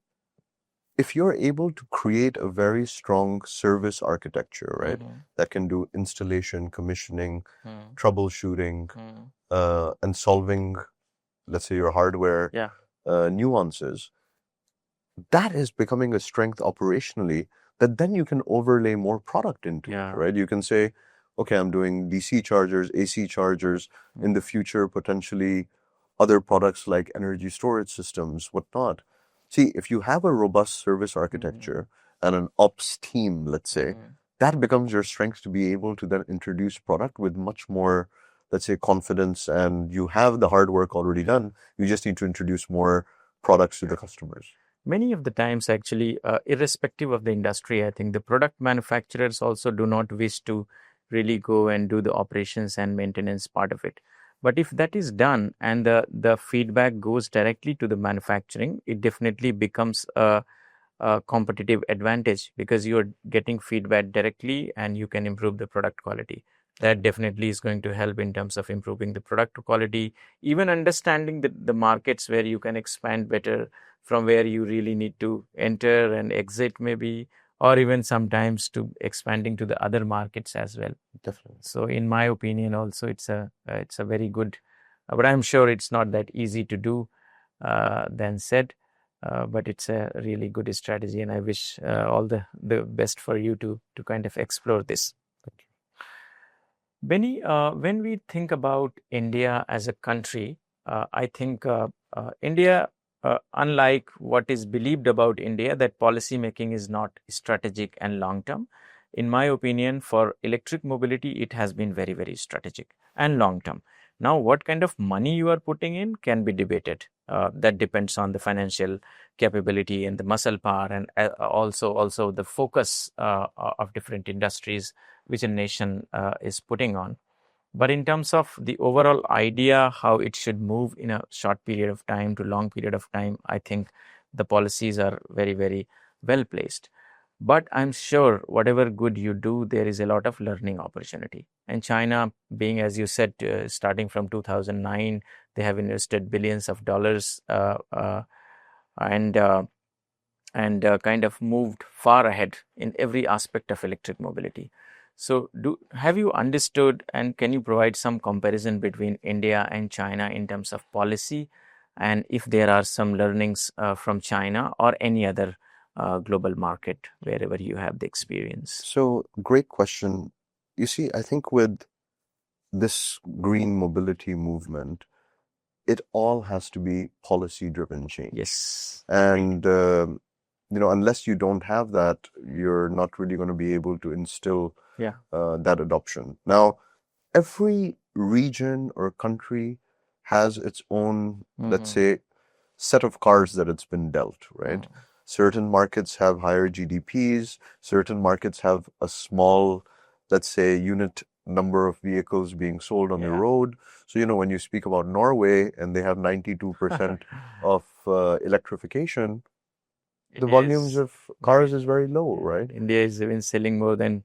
if you're able to create a very strong service architecture, right, that can do installation, commissioning, troubleshooting, and solving, let's say, your hardware nuances, that is becoming a strength operationally that then you can overlay more product into it, right? You can say, okay, I'm doing DC chargers, AC chargers, in the future, potentially other products like energy storage systems, whatnot. See, if you have a robust service architecture and an ops team, let's say, that becomes your strength to be able to then introduce product with much more, let's say, confidence, and you have the hard work already done. You just need to introduce more products to the customers. Many of the times, actually, irrespective of the industry, I think the product manufacturers also do not wish to really go and do the operations and maintenance part of it. But if that is done and the feedback goes directly to the manufacturing, it definitely becomes a competitive advantage because you're getting feedback directly and you can improve the product quality. That definitely is going to help in terms of improving the product quality, even understanding the markets where you can expand better, from where you really need to enter and exit maybe, or even sometimes to expanding to the other markets as well. Definitely. So in my opinion also it's a very good, but I'm sure it's not that easy to do than said. But it's a really good strategy, and I wish all the best for you to kind of explore this. Benny, when we think about India as a country, I think India, unlike what is believed about India, that policy making is not strategic and long term. In my opinion, for electric mobility, it has been very, very strategic and long term. Now, what kind of money you are putting in can be debated. That depends on the financial capability and the muscle power, and also the focus of different industries which a nation is putting on. But in terms of the overall idea, how it should move in a short period of time to long period of time, I think the policies are very, very well placed. But I'm sure whatever good you do, there is a lot of learning opportunity. And China, being, as you said, starting from 2009, they have invested billions of dollars and kind of moved far ahead in every aspect of electric mobility. So have you understood, and can you provide some comparison between India and China in terms of policy, and if there are some learnings from China or any other global market wherever you have the experience? So, great question. You see, I think with this green mobility movement, it all has to be policy-driven change. Yes. And unless you don't have that, you're not really going to be able to instill that adoption. Now, every region or country has its own, let's say, set of cards that it's been dealt, right? Certain markets have higher GDPs, certain markets have a small, let's say, unit number of vehicles being sold on the road. So, when you speak about Norway and they have 92% of electrification, the volumes of cars is very low, right? India is even selling more than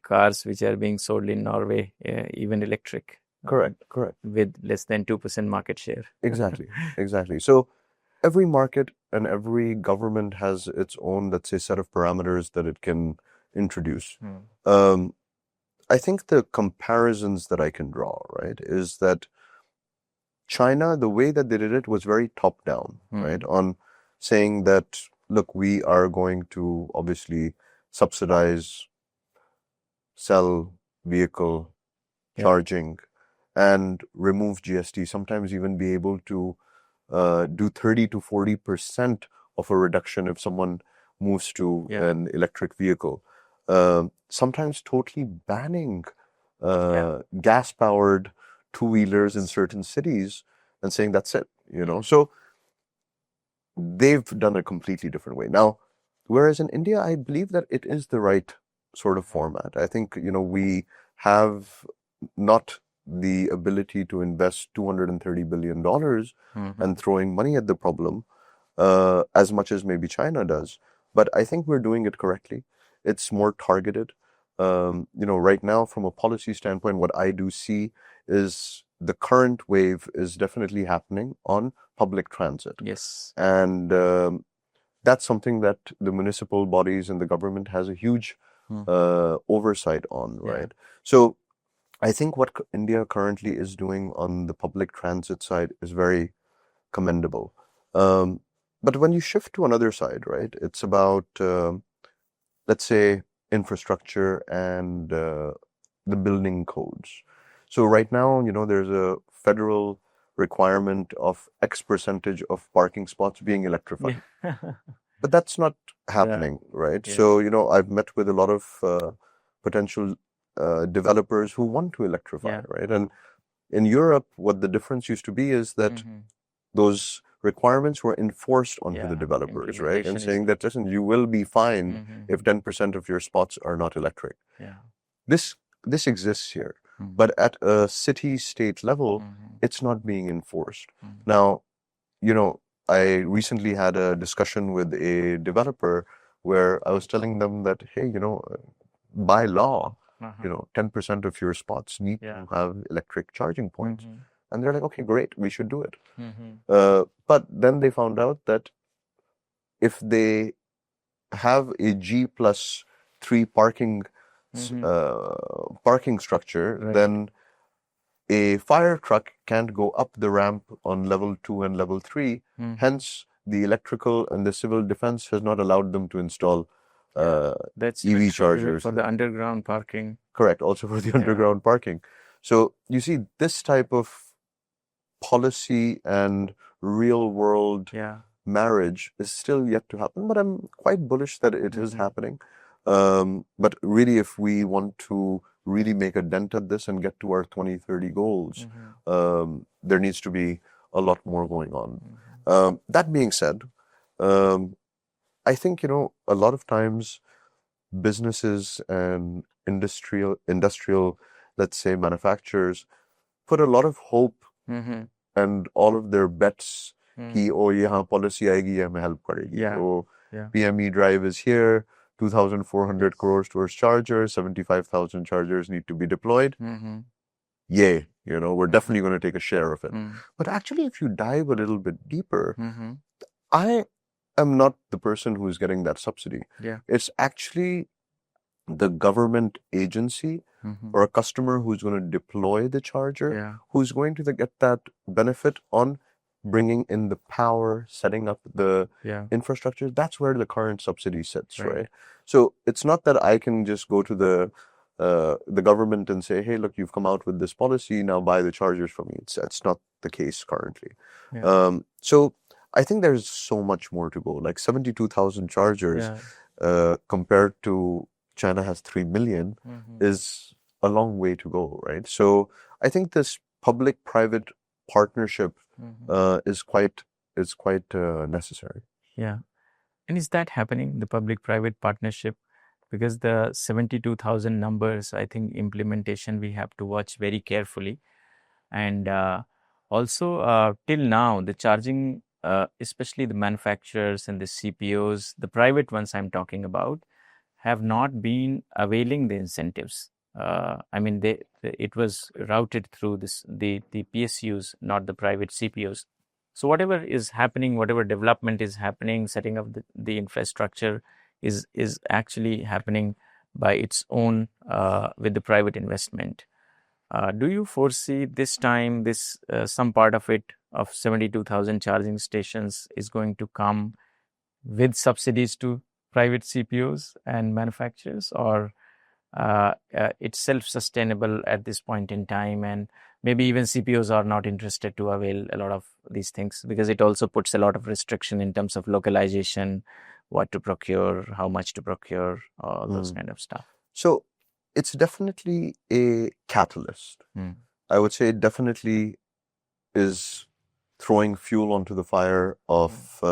cars which are being sold in Norway, even electric. Correct. With less than 2% market share. Exactly. So every market and every government has its own, let's say, set of parameters that it can introduce. I think the comparisons that I can draw, right, is that China, the way that they did it was very top down, right, on saying that, look, we are going to obviously subsidize cell vehicle charging and remove GST, sometimes even be able to do 30 to 40% of a reduction if someone moves to an electric vehicle. Sometimes totally banning gas-powered two-wheelers in certain cities and saying that's it, So they've done a completely different way. Now, whereas in India, I believe that it is the right sort of format. I think, we have not the ability to invest $230 billion and throwing money at the problem. as much as maybe China does. But I think we're doing it correctly. It's more targeted. Right now, from a policy standpoint, what I do see is the current wave is definitely happening on public transit. Yes. And that's something that the municipal bodies and the government has a huge oversight on, right? So I think what India currently is doing on the public transit side is very commendable. But when you shift to another side, right, it's about, let's say, infrastructure and the building codes. So right now, there's a federal requirement of X percentage of parking spots being electrified. Yeah. But that's not happening, right? Yes. So, I've met with a lot of potential developers who want to electrify, right? And in Europe, what the difference used to be is that those requirements were enforced onto the developers, right? And saying that, listen, you will be fined if 10% of your spots are not electric. Yeah. This exists here. But at a city-state level, it's not being enforced. Now, I recently had a discussion with a developer where I was telling them that, hey, by law, 10% of your spots need to have electric charging points. And they're like, okay, great, we should do it. But then they found out that if they have a G+3 parking structure, then a fire truck can't go up the ramp on level 2 and level 3. Hence, the electrical and the civil defense has not allowed them to install that's EV chargers. For the underground parking. Correct, also for the underground parking. So you see, this type of policy and real world marriage is still yet to happen, but I'm quite bullish that it is happening. But really, if we want to really make a dent at this and get to our 2030 goals, there needs to be a lot more going on. That being said, I think, a lot of times businesses and industrial, let's say, manufacturers put a lot of hope and all of their bets कि ओ यहाँ policy आएगी ये हमें help करेगी. So PME drive is here, 2,400 crores towards chargers, 75,000 chargers need to be deployed. Yay, we're definitely going to take a share of it. But actually, if you dive a little bit deeper, I am not the person who is getting that subsidy. It's actually the government agency or a customer who's going to deploy the charger, who's going to get that benefit on bringing in the power, setting up the infrastructure. That's where the current subsidy sits, right? So it's not that I can just go to the government and say, hey, look, you've come out with this policy, now buy the chargers from me. That's not the case currently. So I think there's so much more to go. Like 72,000 chargers compared to China has 3 million is a long way to go, right? So I think this public-private partnership is quite necessary. Yeah. And is that happening, the public-private partnership? Because the 72,000 numbers, I think implementation we have to watch very carefully. And also till now, the charging, especially the manufacturers and the CPOs, the private ones I'm talking about, have not been availing the incentives. I mean, it was routed through the PSUs, not the private CPOs. So whatever is happening, whatever development is happening, setting up the infrastructure is actually happening by its own with the private investment. Do you foresee this time some part of it, of 72,000 charging stations, is going to come with subsidies to private CPOs and manufacturers, or it's self-sustainable at this point in time, and maybe even CPOs are not interested to avail a lot of these things because it also puts a lot of restriction in terms of localization, what to procure, how much to procure, all those kind of stuff. So it's definitely a catalyst. I would say it definitely is throwing fuel onto the fire of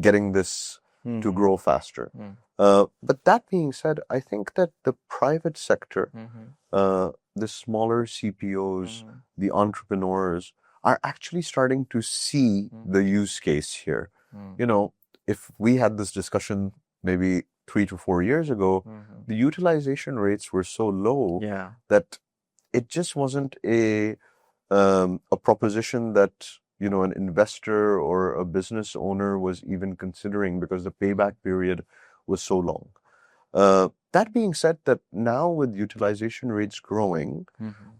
getting this to grow faster. But that being said, I think that the private sector, the smaller CPOs, the entrepreneurs are actually starting to see the use case here. you know, if we had this discussion maybe 3 to 4 years ago, the utilization rates were so low that it just wasn't a proposition that, you know, an investor or a business owner was even considering because the payback period was so long. That being said, that now with utilization rates growing,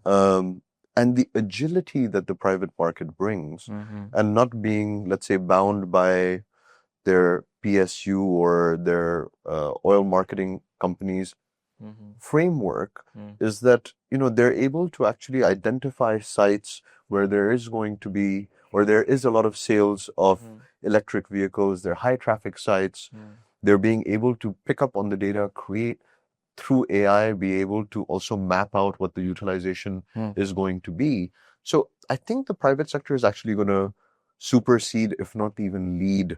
and the agility that the private market brings, and not being, let's say, bound by their PSU or their oil marketing companies framework, is that, you know, they're able to actually identify sites where there is going to be, or there is a lot of sales of electric vehicles. They're high traffic sites. They're being able to pick up on the data, create through AI, be able to also map out what the utilization is going to be. So I think the private sector is actually going to supersede, if not even lead,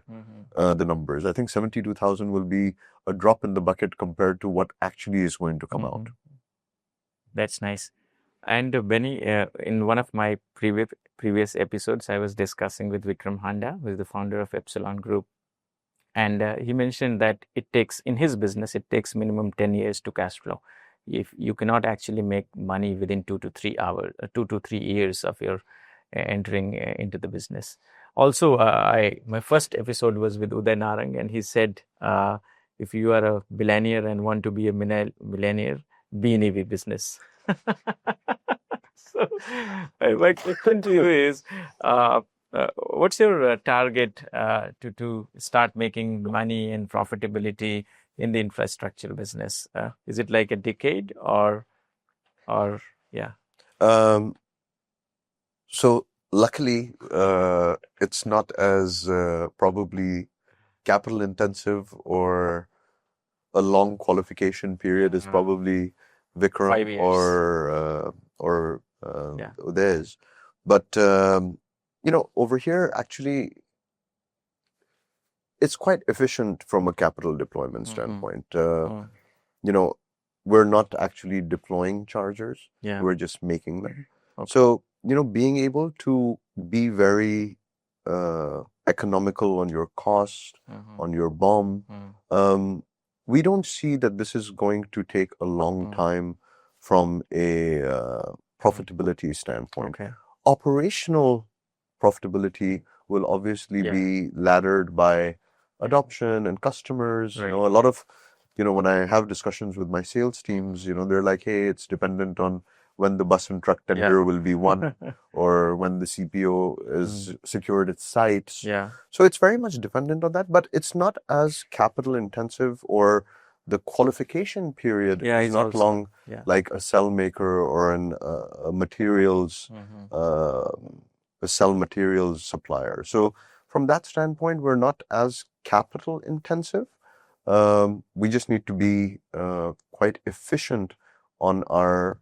the numbers. I think 72,000 will be a drop in the bucket compared to what actually is going to come out. That's nice. And Benny, in one of my previous episodes, I was discussing with Vikram Handa, who is the founder of Epsilon Group. And he mentioned that in his business, it takes minimum 10 years to cash flow. If you cannot actually make money within 2 to 3 years of your entering into the business. Also, my first episode was with Uday Narang, and he said, if you are a billionaire and want to be a millionaire, be in EV business. So my question to you is, what's your target to start making money and profitability in the infrastructure business? Is it like a decade or yeah? So luckily, it's not as probably capital intensive or a long qualification period is probably Vikram 5 years. or Uday's. But you know, over here actually it's quite efficient from a capital deployment standpoint. You know, we're not actually deploying chargers. We're just making them. So, you know, being able to be very economical on your cost, on your BOM, we don't see that this is going to take a long time from a profitability standpoint. Operational profitability will obviously be laddered by adoption and customers. You know, a lot of, you know, when I have discussions with my sales teams, you know, they're like, hey, it's dependent on when the bus and truck tender will be won or when the CPO is secured its sites. So it's very much dependent on that, but it's not as capital intensive, or the qualification period is not long like a cell maker or a materials, a cell materials supplier. So from that standpoint, we're not as capital intensive. We just need to be quite efficient on our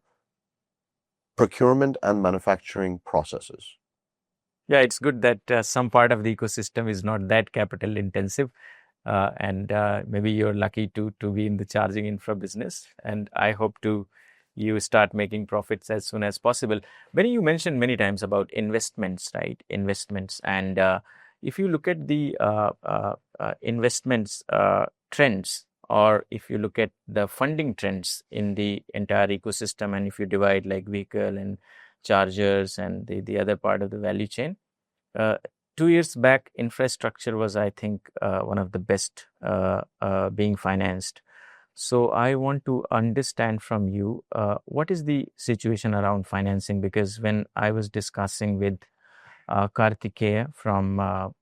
procurement and manufacturing processes. Yeah, it's good that some part of the ecosystem is not that capital intensive. And maybe you're lucky to be in the charging infra business. And I hope you start making profits as soon as possible. Benny, you mentioned many times about investments, right? Investments. And if you look at the investments trends, or if you look at the funding trends in the entire ecosystem, and if you divide like vehicle and chargers and the other part of the value chain, 2 years back, infrastructure was, I think, one of the best being financed. So I want to understand from you, what is the situation around financing? Because when I was discussing with Karthikeya from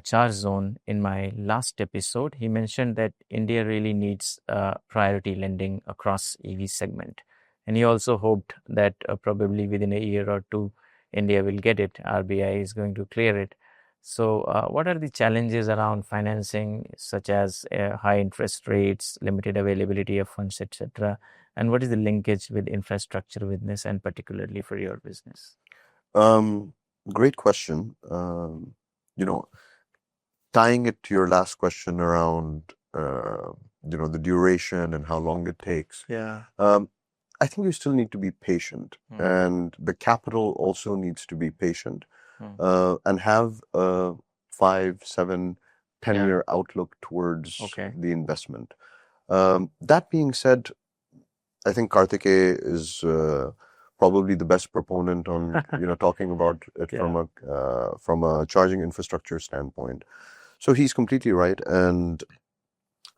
Charge Zone in my last episode, he mentioned that India really needs priority lending across EV segment. And he also hoped that probably within a year or two, India will get it. RBI is going to clear it. So what are the challenges around financing, such as high interest rates, limited availability of funds, etc.? And what is the linkage with infrastructure business, and particularly for your business? Great question. You know, tying it to your last question around, you know, the duration and how long it takes. I think you still need to be patient, and the capital also needs to be patient, and have a 5, 7, 10-year outlook towards the investment. That being said, I think Karthikeya is probably the best proponent on talking about it from a charging infrastructure standpoint. So he's completely right, and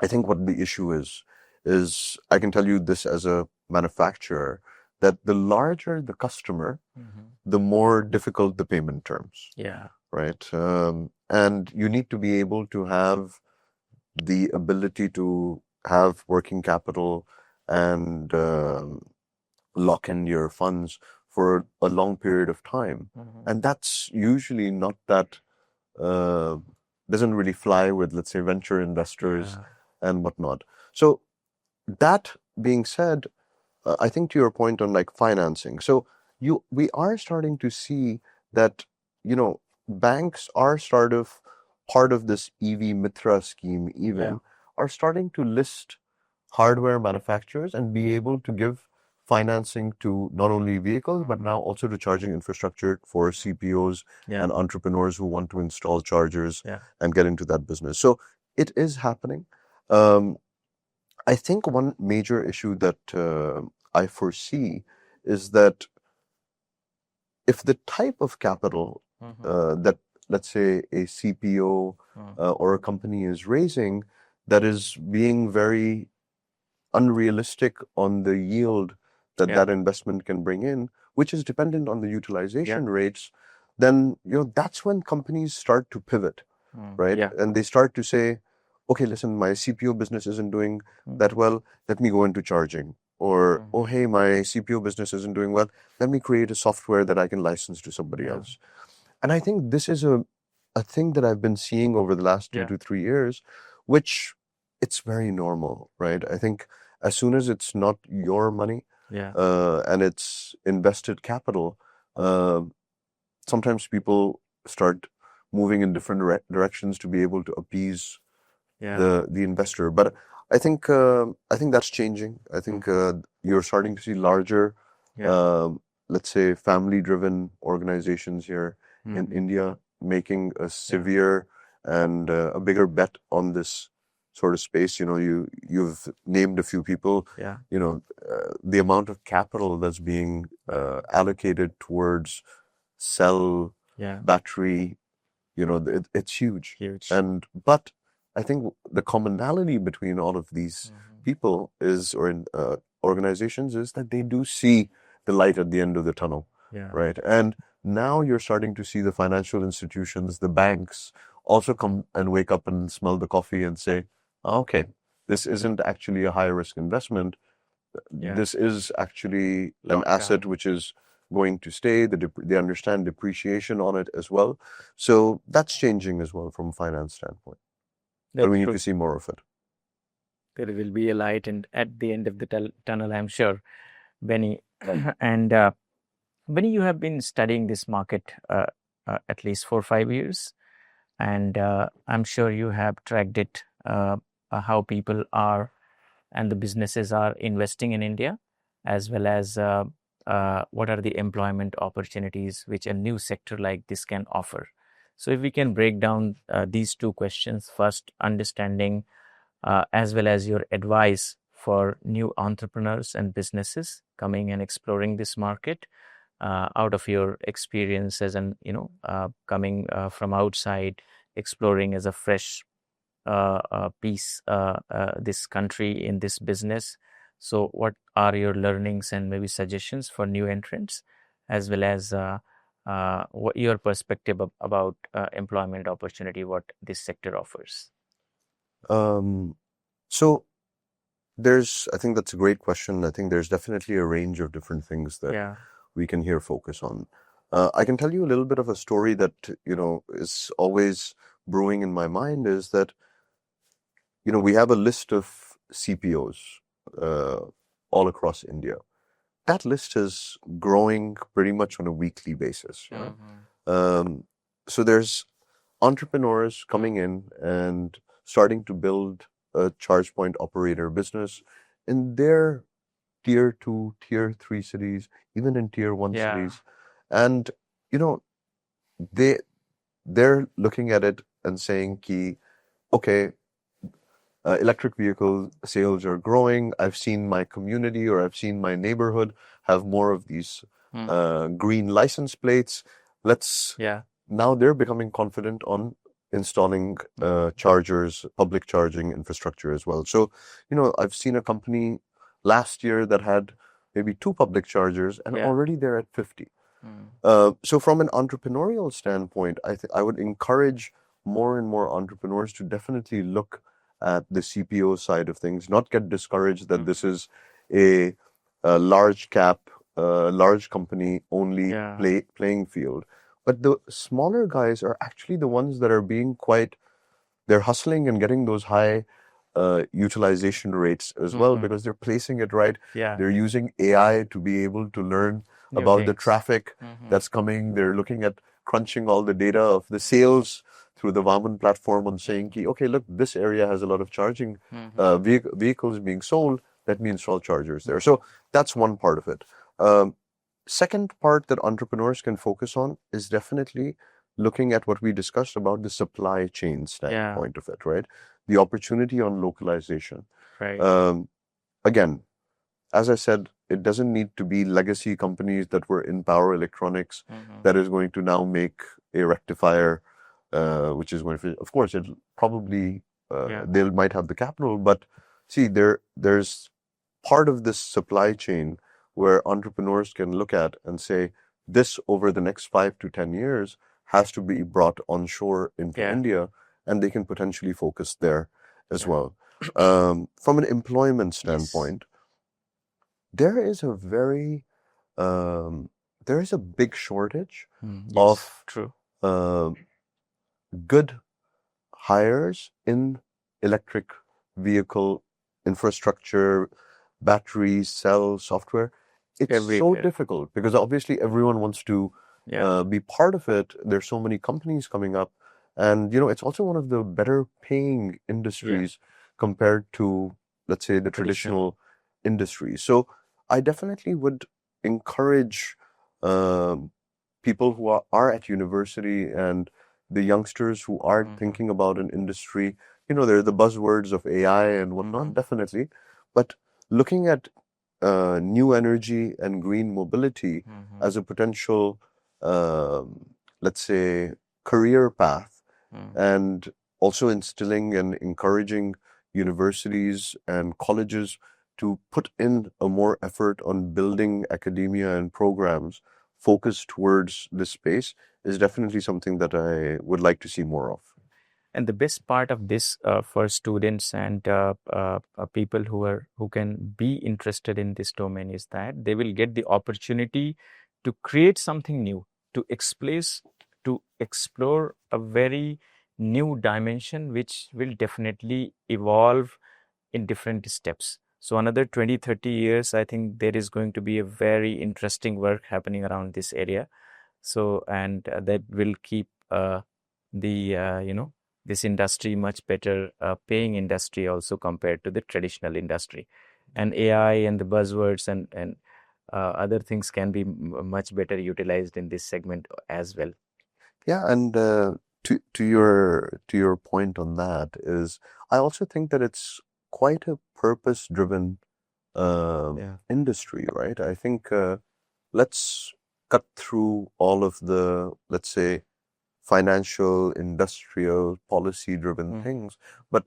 I think what the issue is I can tell you this as a manufacturer, that the larger the customer, the more difficult the payment terms. Yeah. Right? And you need to be able to have the ability to have working capital and lock in your funds for a long period of time. And that's usually not that, doesn't really fly with, let's say, venture investors and whatnot. So that being said, I think to your point on like financing. So we are starting to see that, banks are part of this EVERTA scheme even, are starting to list hardware manufacturers and be able to give financing to not only vehicles, but now also to charging infrastructure for CPOs and entrepreneurs who want to install chargers and get into that business. So it is happening. I think one major issue that I foresee is that if the type of capital that, let's say, a CPO or a company is raising, that is being very unrealistic on the yield that investment can bring in, which is dependent on the utilization rates, then that's when companies start to pivot, right? And they start to say, okay, listen, my CPO business isn't doing that well. Let me go into charging. Or, oh, hey, my CPO business isn't doing well. Let me create a software that I can license to somebody else. And I think this is a thing that I've been seeing over the last 2 to 3 years, which it's very normal, right? I think as soon as it's not your money and it's invested capital, sometimes people start moving in different directions to be able to appease the investor. But I think that's changing. I think you're starting to see larger, let's say, family-driven organizations here in India making a severe and a bigger bet on this sort of space. You've named a few people. The amount of capital that's being allocated towards cell, battery, it's huge. But I think the commonality between all of these people organizations is that they do see the light at the end of the tunnel, right? And now you're starting to see the financial institutions, the banks, also come and wake up and smell the coffee and say, okay, this isn't actually a high-risk investment. This is actually an asset which is going to stay. They understand depreciation on it as well. So that's changing as well from a finance standpoint. But we need to see more of it. There will be a light at the end of the tunnel, I'm sure, Benny. And Benny, you have been studying this market at least 4 or 5 years, and I'm sure you have tracked it, how people are and the businesses are investing in India, as well as what are the employment opportunities which a new sector like this can offer. So if we can break down these two questions, first understanding as well as your advice for new entrepreneurs and businesses coming and exploring this market out of your experiences and coming from outside, exploring as a fresh piece this country in this business. So what are your learnings and maybe suggestions for new entrants, as well as what your perspective about employment opportunity, what this sector offers? So I think that's a great question. I think there's definitely a range of different things that we can here focus on. I can tell you a little bit of a story that, is always brewing in my mind, is that, we have a list of CPOs all across India. That list is growing pretty much on a weekly basis. So there's entrepreneurs coming in and starting to build a charge point operator business in their tier 2, tier 3 cities, even in tier 1 cities. And, they're looking at it and saying, okay, electric vehicle sales are growing. I've seen my community or I've seen my neighborhood have more of these green license plates. Now they're becoming confident on installing chargers, public charging infrastructure as well. So, I've seen a company last year that had maybe 2 public chargers, and already they're at 50. So from an entrepreneurial standpoint, I would encourage more and more entrepreneurs to definitely look at the CPO side of things, not get discouraged that this is a large cap, large company only playing field. But the smaller guys are actually the ones that are they're hustling and getting those high utilization rates as well, because they're placing it right. They're using AI to be able to learn about the traffic that's coming. They're looking at crunching all the data of the sales through the Vaman platform and saying, okay, look, this area has a lot of charging vehicles being sold. Let me install chargers there. So that's one part of it. Second part that entrepreneurs can focus on is definitely looking at what we discussed about the supply chain standpoint of it, right? The opportunity on localization. Again, as I said, it doesn't need to be legacy companies that were in power electronics that is going to now make a rectifier, which is going to, of course, it probably, they might have the capital, but see, there's part of this supply chain where entrepreneurs can look at and say, this over the next 5 to 10 years has to be brought onshore into India, and they can potentially focus there as well. From an employment standpoint, there is a big shortage of good hires in electric vehicle infrastructure, batteries, cells, software. It's so difficult because obviously everyone wants to be part of it. There's so many companies coming up, and it's also one of the better paying industries compared to, let's say, the traditional industries. So I definitely would encourage people who are at university and the youngsters who are thinking about an industry. There are the buzzwords of AI and whatnot, definitely, but looking at new energy and green mobility as a potential, let's say, career path, and also instilling and encouraging universities and colleges to put in a more effort on building academia and programs focused towards this space is definitely something that I would like to see more of. And the best part of this for students and people who can be interested in this domain is that they will get the opportunity to create something new, to explore a very new dimension, which will definitely evolve in different steps. So another 20, 30 years, I think there is going to be a very interesting work happening around this area. So, and that will keep this industry much better paying industry also compared to the traditional industry. And AI and the buzzwords and other things can be much better utilized in this segment as well. Yeah, and to your point on that is, I also think that it's quite a purpose-driven industry, right? I think let's cut through all of the, let's say, financial, industrial, policy-driven things. But,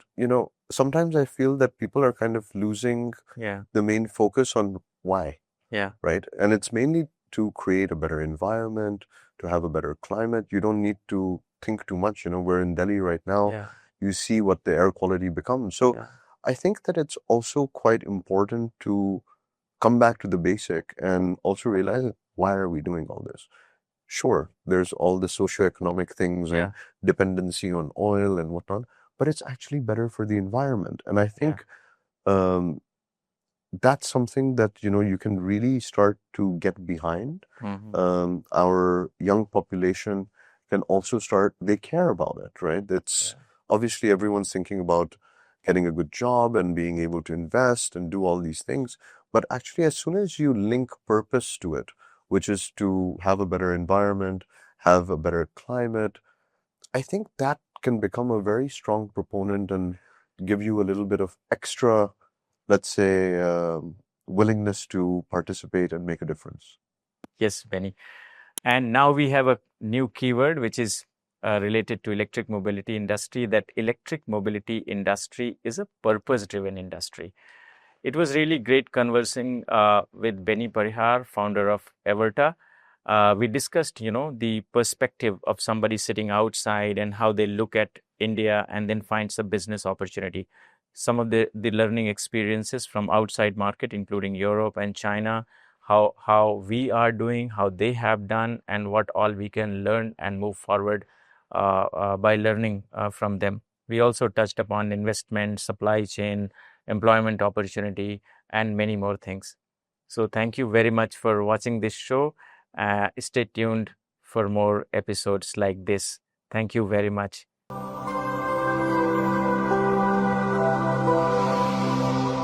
sometimes I feel that people are kind of losing the main focus on why, right? And it's mainly to create a better environment, to have a better climate. You don't need to think too much. We're in Delhi right now. You see what the air quality becomes. So I think that it's also quite important to come back to the basic and also realize, why are we doing all this? Sure, there's all the socioeconomic things and dependency on oil and whatnot, but it's actually better for the environment. And I think that's something that, you can really start to get behind. Our young population can also they care about it, right? It's obviously everyone's thinking about getting a good job and being able to invest and do all these things. But actually, as soon as you link purpose to it, which is to have a better environment, have a better climate, I think that can become a very strong proponent and give you a little bit of extra, let's say, willingness to participate and make a difference. Yes, Benny. And now we have a new keyword which is related to electric mobility industry, that electric mobility industry is a purpose-driven industry. It was really great conversing with Benny Parihar, founder of EVERTA. We discussed, the perspective of somebody sitting outside and how they look at India and then finds a business opportunity. Some of the learning experiences from outside market, including Europe and China, how we are doing, how they have done, and what all we can learn and move forward by learning from them. We also touched upon investment, supply chain, employment opportunity, and many more things. So thank you very much for watching this show. Stay tuned for more episodes like this. Thank you very much.